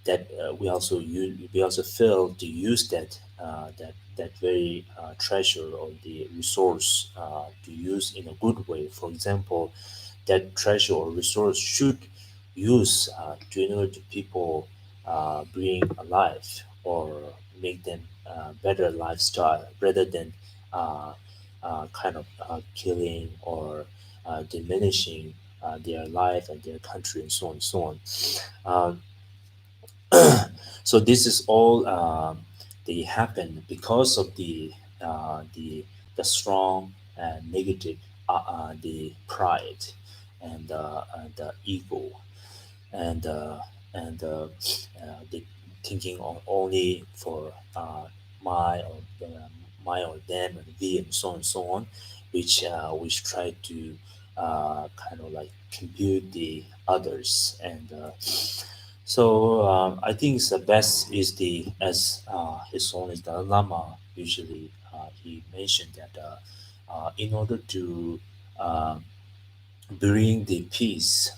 that we also fail to use that that very treasure or the resource to use in a good way. For example, that treasure or resource should use to in order to people bring alive or make them better lifestyle, rather than kind of killing or diminishing their life and their country and so on and so on. So this is all they happen because of the strong and negative the pride and the ego, and the thinking only for my or them and we and so on, which try to kind of like compute the others. And so I think the best is the, as His Holiness Dalai Lama usually he mentioned that in order to bring the peace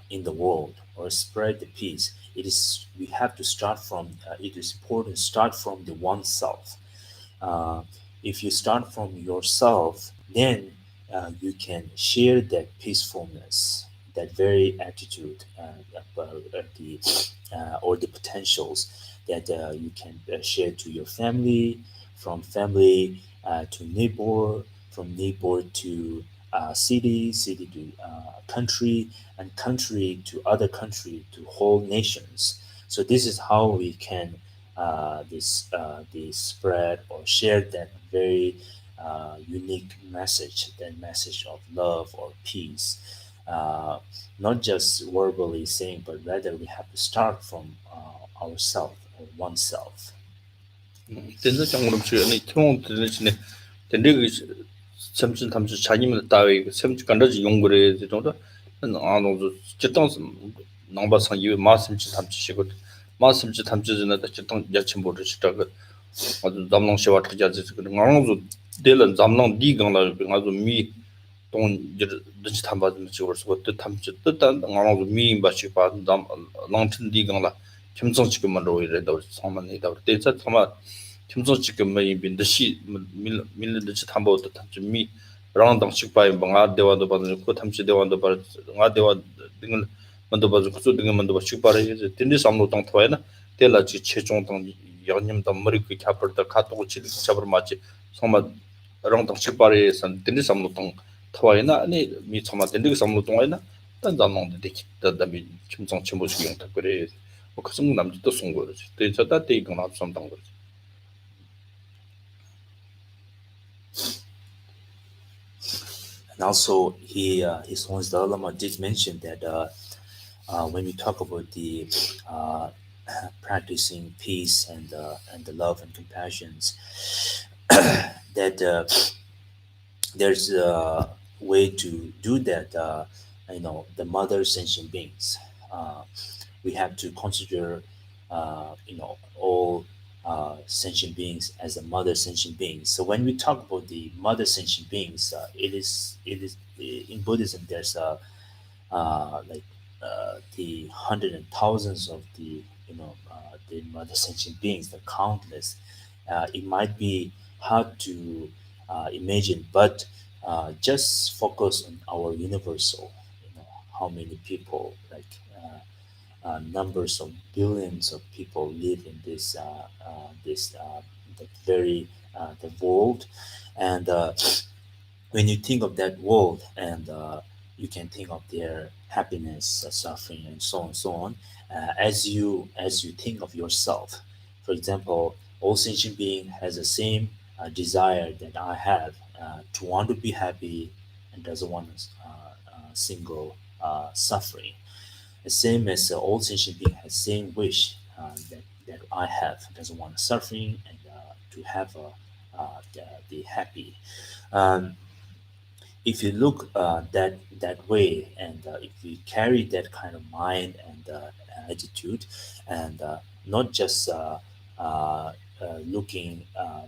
in the world or spread the peace, we have to start from it is important to start from the oneself. If you start from yourself, then you can share that peacefulness, that very attitude, or the potentials that you can share to your family, from family to neighbor, from neighbor to city to country, and country to other country, to whole nations. So this is how we can this spread or share that very unique message, that message of love or peace. Not just verbally saying, but rather we have to start from ourselves or oneself. 된다 장으로서 아니 통은 되는지네 된대가 점진 탐지 자기만 따위 섬지 간다지 용거래 정도 아노도 제땅 남바상 이 마슴지 탐지시고 마슴지 탐지는 제땅 야침 보르시다가 아주 남낭시와 터자지 그런 아노도 될은 남낭 디강나 아주 미 동 르지 탐바든 지고서 또 탐지 뜻단 나로 미 바치 바 랑튼 디강라 김성 지금만 로이래도 상만이다 대자 참아 김성 지금 매 빈듯이 밀르지 탐보도 탐지 미 랑당 식바이 방아 대와도 받는 거 탐지 대와도 받 nga 대와 등을 만도 받고 그 등을 만도 받고 식바래 이제 딘디 삼로 당 토에나 텔라지 최종 당 연님도 머리 그 캡을다 카톡을 치리 잡으러 맞지 정말 랑당 식바래에서 딘디 삼로 당 토에나 아니 미 정말 딘디 삼로 동에나 단단한데 되게 다미 김성 첨부식 용타 그래 뭐 그성 남지도 쏜 거지 대자다 대이건 합성 당 거지 And also, his Holiness Dalai Lama did mention that when we talk about the practicing peace and the love and compassions, that there's a way to do that. The mother sentient beings. We have to consider, all sentient beings as a mother sentient beings. So when we talk about the mother sentient beings, it is in Buddhism. There's the hundreds and thousands of the the mother sentient beings, the countless. It might be hard to imagine, but just focus on our universal. How many people numbers of billions of people live in the very the world, and when you think of that world, and you can think of their happiness, suffering, and so on. As you think of yourself, for example, all sentient being has the same desire that I have, to want to be happy and doesn't want single suffering. The same as all sentient being has same wish that I have, doesn't want suffering and to have the happy. Um, if you look that way, and if you carry that kind of mind and attitude, and not just looking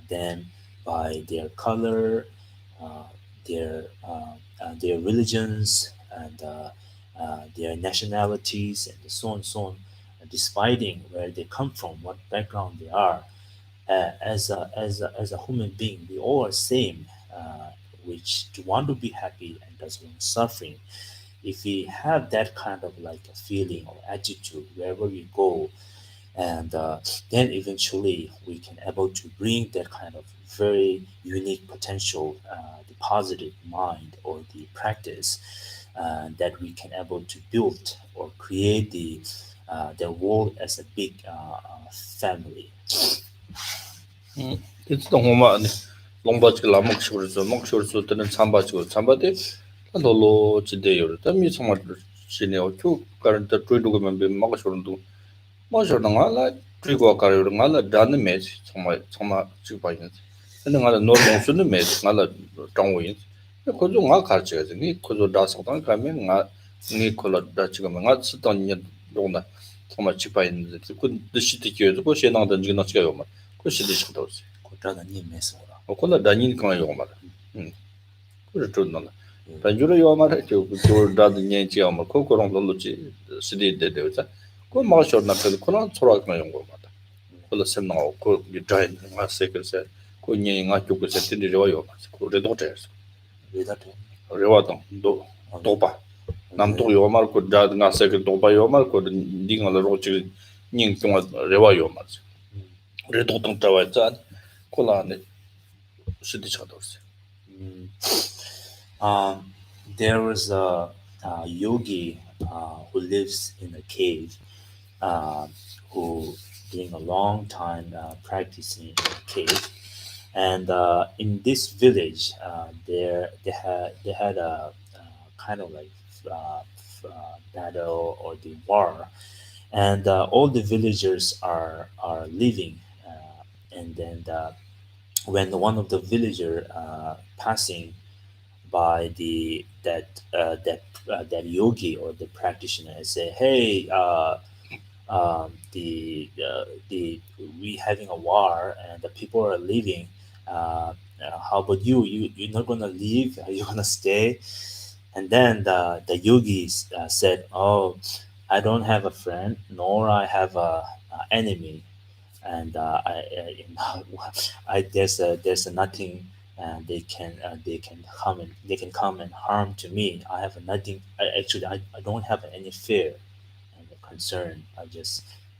them by their color, uh, their religions, and their nationalities, and so on, despiting where they come from, what background they are. As a human being, we all are same, which to want to be happy and doesn't want suffering. If we have that kind of like a feeling or attitude wherever we go, and then eventually we can able to bring that kind of very unique potential, the positive mind or the practice, that we can able to build or create the world as a big family. it's the homa 롱바지 라먹 시고서 먹 시고서 때는 참바지고 참바데 놀로 지대요 담이 정말 지네요 쭉 가는데追두고면 먹어 쇼는도 뭐저는 알아追고 가려는 알아 다는 매지 정말 지금 봐요 근데 알아 노동수는 매지 알아 정우인 그저 가 가르쳐야지 니 그저 다서당 가면 니 콜라 다 지금 쓰던 년 동안 정말 지금 있는데 그 드시티기에도 그 신앙던 지금 어떻게 요 그 시대 시도 고라는 님에서 콜라 다니니까 요 말 그래 좀 반주로 요 말해 저 다들 년지 아마 그런 걸로지 시대에 되어서 그 마셔나 그 그런 소라가 요 거마다 콜라 sem나고 그 디자인 마세크세 그 년이가 죽고 세트들이 와요 그래도 돼서 왜다돼 레와동 도바 남도 요 말고 다나 세크 도바 요 말고 딩을 로치 닝 동안 레와 요 말 그래도 동 따와자 콜라네 시대 차도스 There was a yogi who lives in a cave, who during a long time practicing in a cave, and in this village, they had a kind of like battle or the war, and all the villagers are living, and then when one of the villager passing by that yogi or the practitioner and say, "Hey, the we having a war and the people are leaving, how about you? You're not gonna leave? Are you gonna stay?" And then the yogi said, "Oh, I don't have a friend, nor I have a enemy, and there's nothing they can come and harm to me. I have nothing. I don't have any fear and concern.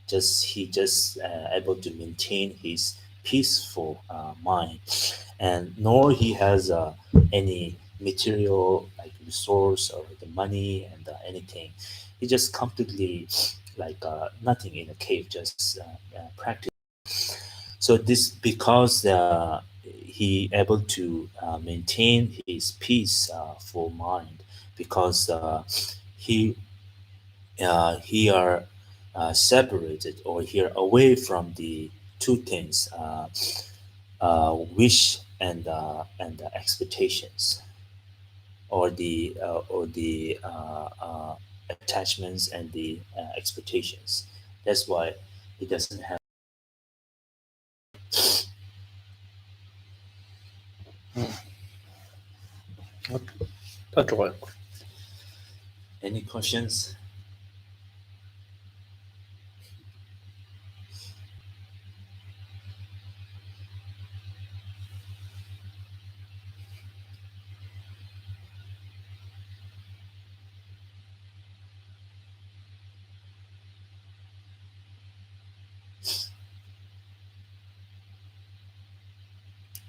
He just able to maintain his peaceful mind, and nor he has any material like resource or the money and anything. He just completely like nothing in a cave, just practice. So this because he able to maintain his peace for mind, because he are separated, or he are away from the two things, wish and expectations, or the attachments and the expectations. That's why he doesn't have. 다 좋아요. Any questions?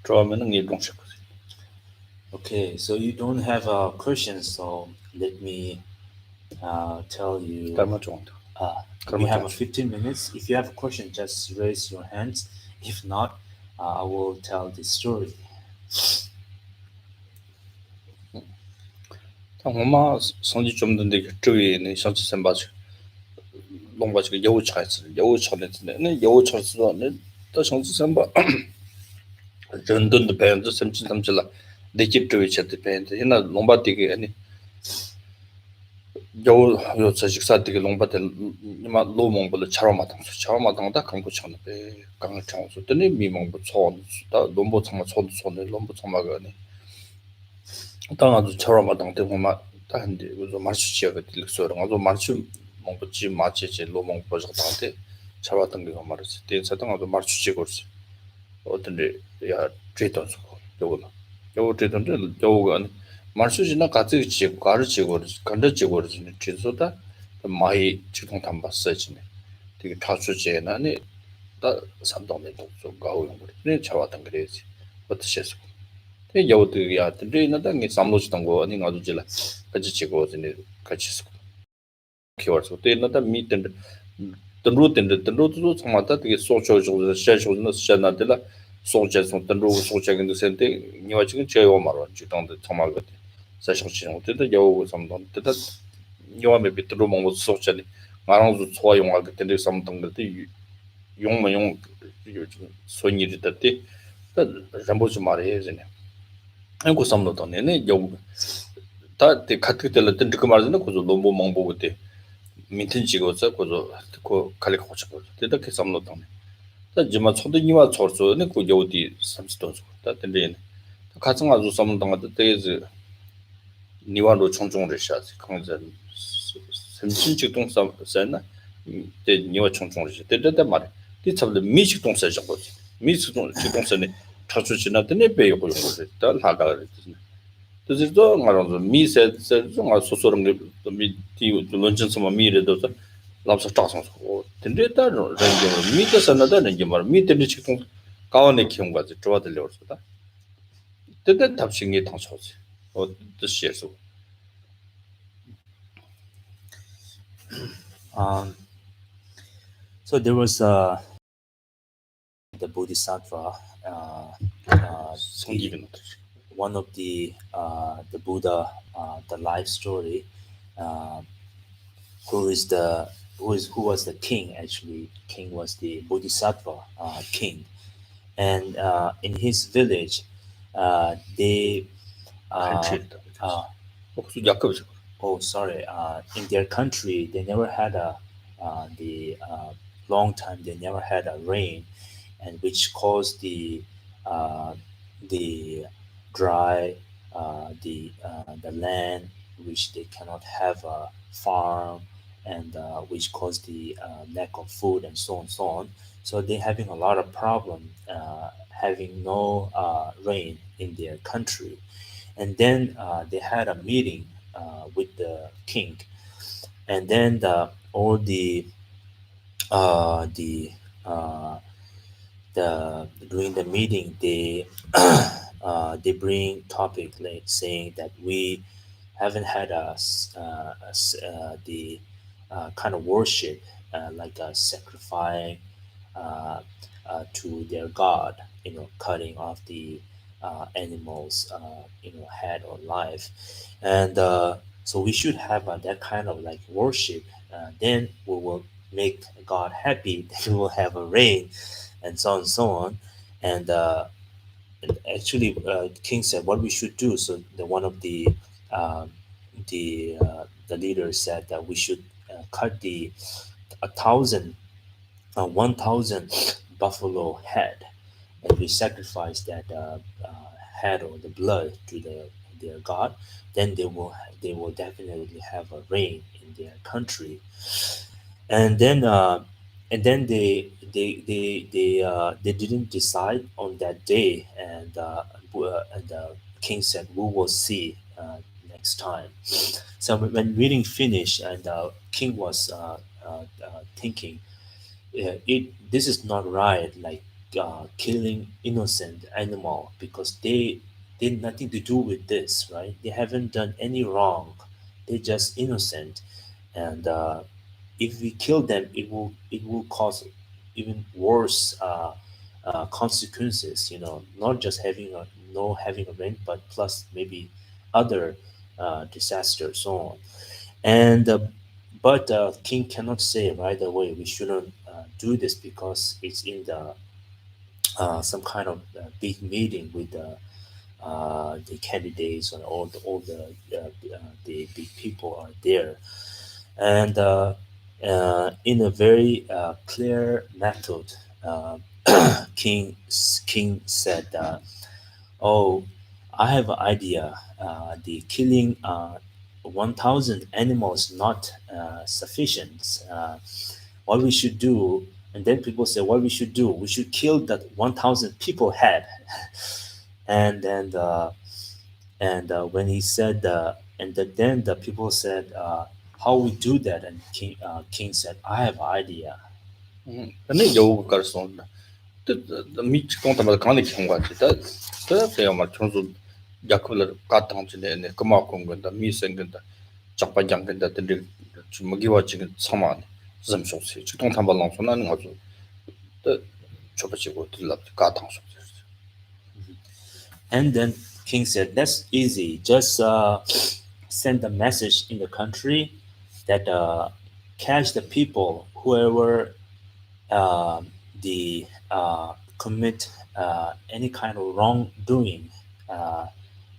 좋아하면은 이동식. Okay, so you don't have questions, so let me tell you. 닮아 좋은데. We have 15 minutes. If you have a question, just raise your hands. If not, I will tell the story. 엄마 성지 좀 든데 저기는 상지 선바지. 농바지가 여우 차있어. 여우 차는데 네 여우 차스도는 또 성지 선바. 전돈도 배운도 삼진 삼질라. 내집 저기 쳤대 배운데 이나 농바디게 아니. 요 자식사들이 농바데 이마 로몽불 차로마당다 강고 쳤는데 강을 창수더니 미몽부 촌다 농부 정말 촌에 농부 정말가니 당아도 차로마당 때문에 다한데 그저 말수지가 들릭소랑 아주 말수 몽부지 마치지 로몽부가 당한테 차왔던 게 말이지 대사당아도 말수지 걸지 어떤데 야 죄던서 요거는 요 죄던데 요거가 말수지나 같이 지고 가르치고 간다지고 진소다 많이 지금 담봤어지네 되게 타수제나네 다 산동에 좀 가오는 거리 네 차왔던 그래지 어떠셨어 대 여우들이야 들리나당에 삼로지던 거 아니 가도 질라 같이 지고 진네 같이 있어 키워서 때나다 미텐데 던로도 정말다 되게 소초조 셔쇼는 셔나들라 소제선 던로 소제근데 센데 니와 지금 제요 말어 지당도 정말 같아 사실은 어쨌든 여우 삼동 때다 요함에 비트로 먹고 소짜리 말랑도 좋아 용하게 된데 삼동 그때 용만 요즘 손일이 됐대 잠보지 말해야지 아이고 삼동도 내네 여우 다때 같은 때를 뜬 그 말은 그저 너무 멍보고 때 민튼 찍어서 그저 그 갈리 갖고 싶어 때다 그 삼동도 다 지마 초대니와 초르서네 그 여우디 삼스도 다 근데 가정 아주 삼동 같은 때에 니와로 총총을 샤지 강자 semsinchik tong sana te niwa chongchong ri te de mar ti chable mi chik tong sa jang go mi chik tong sa ne chachu china de ne be yo go ri ta la ga ri te zi do ngaro mi se nga so so rang mi ti lonchen sama mi re do lam sa ta sang so te de ta ro mi ta sana da ne mar mi te chik tong ka ne kyong ga zi zwa de le so da te de tab sing ye tang so zi o de xie so So there was the Bodhisattva, 성기는 one of the Buddha, the life story, who was the king actually. King was the Bodhisattva king, and in his village, they. Oh, sorry. In their country, they never had the long time. They never had a rain, and which caused the the dry the land which they cannot have a farm, and which cause the lack of food and so on, so on. So they're having a lot of problem having no rain in their country. And then they had a meeting with the king, and then all the uh, during the meeting they bring topic like saying that we haven't had the kind of worship like a sacrifice uh, to their god, cutting off the animals head or life. And so we should have that kind of like worship, then we will make god happy. Then we will have a rain, and so on and so on. And actually king said what we should do. So the one of uh, the leaders said that we should cut the 1,000 buffalo head, and we sacrifice that head or the blood to their god. Then they will definitely have a rain in their country. And then they didn't decide on that day. And the king said we will see next time. So when reading finished, and king was thinking, it this is not right, like killing innocent animal, because they did nothing to do with this, right? They haven't done any wrong, they're just innocent. And if we kill them, it will cause even worse consequences, not just having a rain, but plus maybe other disasters, so on. And but king cannot say right away we shouldn't do this, because it's in the some kind of big meeting with the candidates and the big people are there. And in a very clear method, uh, king said, "Oh, I have an idea. The killing 1,000 animals not sufficient. What we should do?" And then people say, "What we should do? We should kill that 1,000 people had." And when he said, then the people said, "How we do that?" And king said, "I have an idea." 근데 요 가르쳤는데 미치 공부만 가는 경우가 있다. 그래서 막 전수 약을 같은 전에 그만큼 건다 미생긴다. 작반장긴다 근데 주먹이와 지금 상만 점수세. 주동 탐발랑 손하는 거죠. 또 줘가지고 들라 같은 소. And then king said, "That's easy. Just send a message in the country that catch the people, whoever the commit any kind of wrongdoing, uh,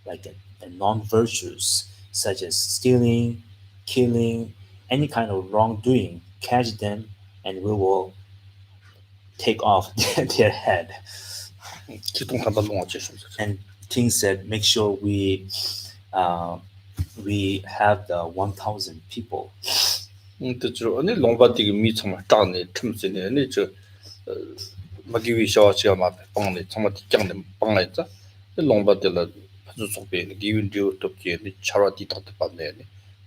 like a non-virtues such as stealing, killing, any kind of wrongdoing. Catch them, and we will take off their head." 주동 탐발랑 어째 좀. And king said, "Make sure uh, we have the 1,000 people." 저 아니 롱바디가 미 정말 따네 틈새네 아니 저 마기위 샤와치가 막 빵네 정말 뒷장네 빵했자 롱바디라 아주 속배 기운디오 τοπ게 차라디 덕트 받네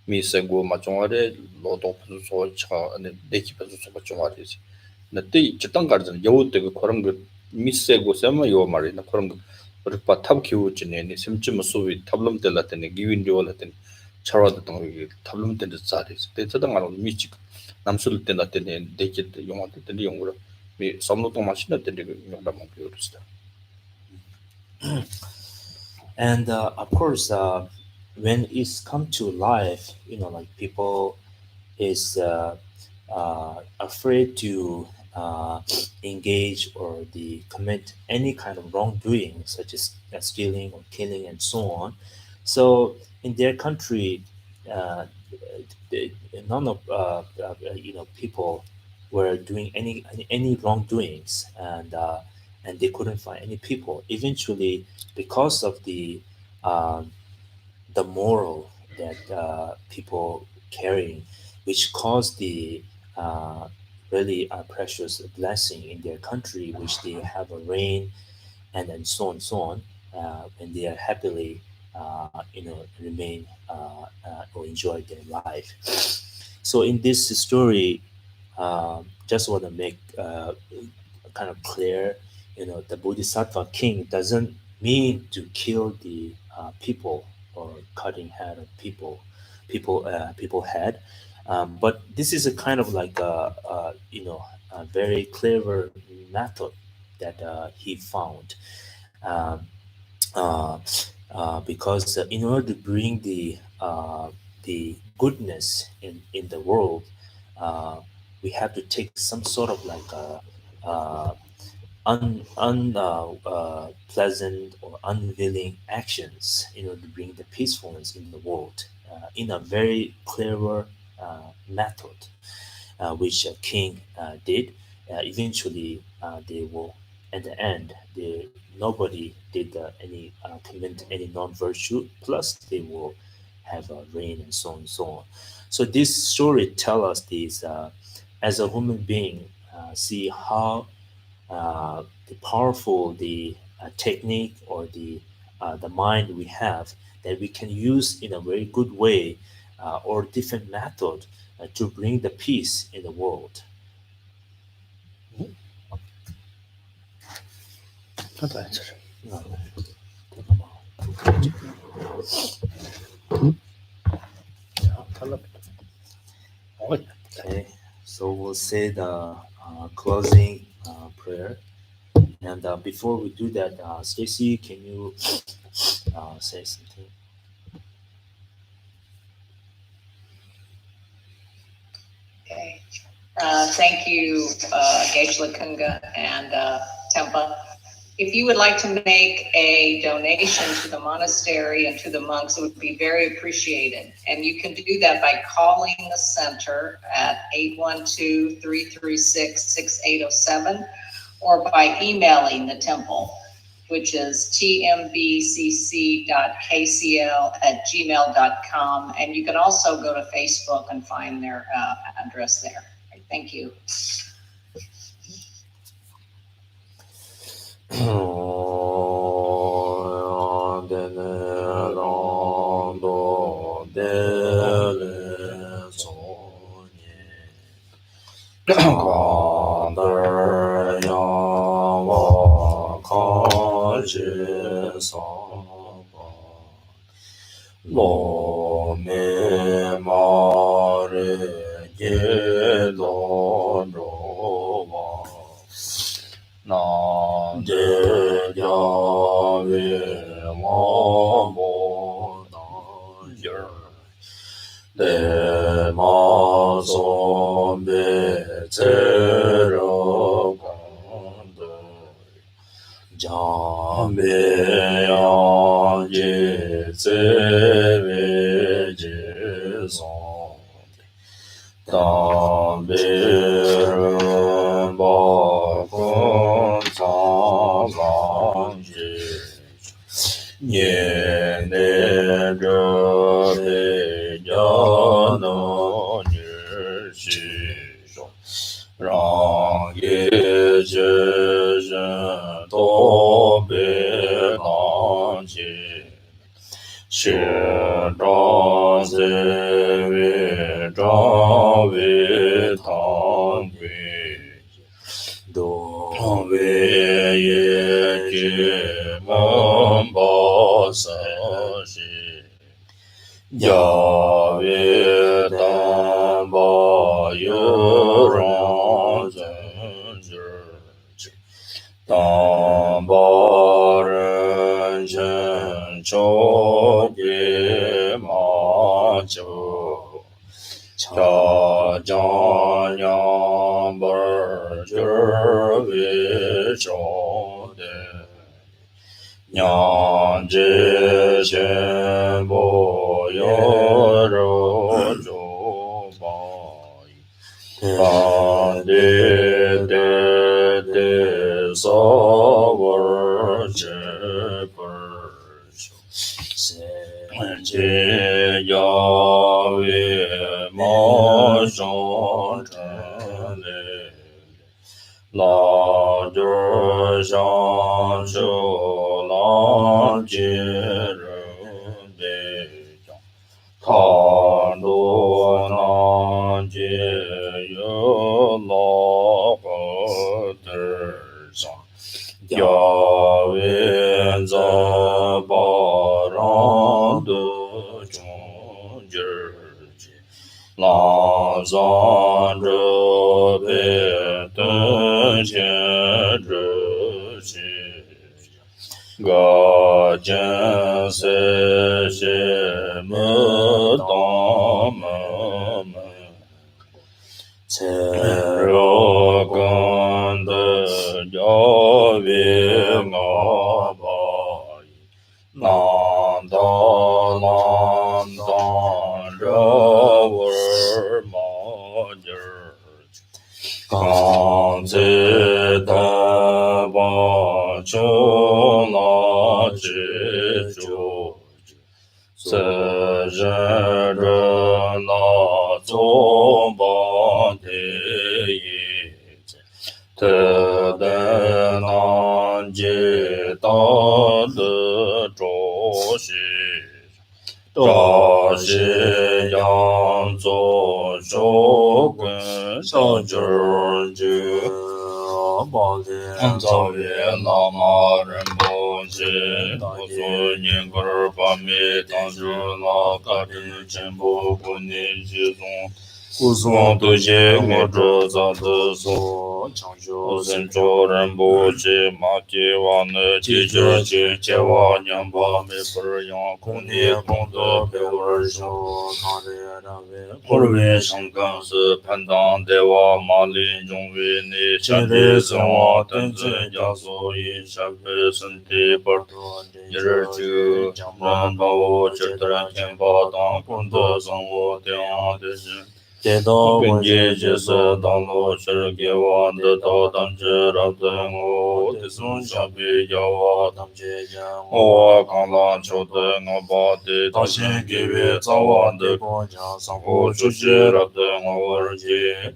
미세고 마종아래 로도 부소차 아니 내기 부소차 종아래지 나때 저땅 가르잖아 여우때 그런 거 미세고 세마 요 말이나 그런 거 그렇게 탑 키우지네 심쯤 소위 탑lâm 때라더니 기운디오 라더니 차라도 동이 탑lâm 때도 자리지 대저당 안 미치 남술 때나 때네 내기 용어 때는 용으로 미 섬노동 마시나 때네 용담만 배우르스다. And of course, when it's come to life, like people is afraid to engage or the commit any kind of wrongdoing, such as stealing or killing and so on. So in their country, uh, none of people were doing any wrongdoings. and they couldn't find any people. Eventually, because of the moral that people carrying, which caused the really precious blessing in their country, which they have a rain and so on and so on, and they are happily, remain or enjoy their life. So in this story, just want to make kind of clear, the Bodhisattva king doesn't mean to kill the people or cutting head of people head, but this is a kind of like a very clever method that he found. Um, uh, because in order to bring the goodness in the world, uh, we have to take some sort of like a, pleasant or unwilling actions in order to bring the peacefulness in the world in a very clever method, which a king did. Eventually, they will, at the end, nobody did any commit any non-virtue. Plus, they will have rain and so on and so on. So this story tell us this: as a human being, see how the powerful the technique or the mind we have that we can use in a very good way or different method to bring the peace in the world. No. Okay, so we'll say the closing prayer. And before we do that, Stacy, can you say something? Okay. Thank you, Geshe Lakunga and Tempa. If you would like to make a donation to the monastery and to the monks, it would be very appreciated. And you can do that by calling the center at 812-336-6807 or by emailing the temple, which is tmbcc.kcl@gmail.com. And you can also go to Facebook and find their address there. Thank you. Lo me mare ge lo ro wa na de ya ve ma mo na yer de ma so be te ro gan de ja me ya ye ze ve je son da be ba con sa lang je ye ne de de ya no ni shi sho rang ye je je do be lang je shi zhang zi wei zhang wei tang gui do wei ye ji men ba san shi ya wei dan ba yu rang zhen zhi dan ba ren zhen zhou ye ma jiu cha jiang yang ber zhi wei zhou de yang zhi xian bo yu ru zhou ba yi ban de de de so 毛上成嘞，老者上修老节人呗，唐多南节有老和德上。要为这保让的中间去，浪上这边等前这些，我见谁谁么当么么。若干的要为我吧，难道这味毛劲儿？刚才的把酒拿去酒，这人人那总把的一子。特的南街道的着实，这些扬州手跟小军儿就把的早月那马人不知，我说年个儿把没当时那个人全部过年集中。故送都些我这咋的说，我身着人不知马蹄往那结结结结往娘把没不儿养空你空的陪我儿笑，我为上岗是判当的我马林中为你下的生活等着家所以下辈身体不多，一日就将人把我这的天把当工作生活这样的事。接到根据就是当老师给我的导当知道的我的从小比较我当姐姐我刚当球的我把的当先给别早晚的国家生活出去了的我儿子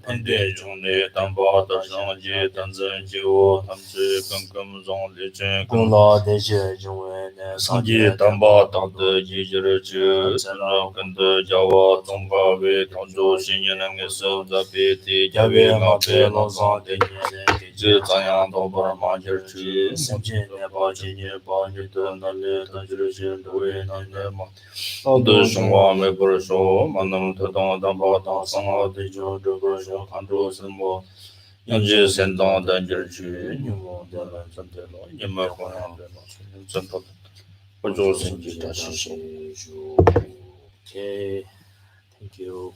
本地兄弟当把的上街当真就他们是跟上的真功劳的些因为呢上街当把当的一日就才能跟的叫我总把为当做新年那个时候在别的家园我被老上的年人就这样都不忙劲儿去甚至年把今年把你的那里当就是都为那的嘛好的生活没不是说嘛那么特当当把当上好的就这个说看着什么养鸡生当的劲儿去你们的人真的了你们好像的了真的我就是你的谢谢 Okay, thank you.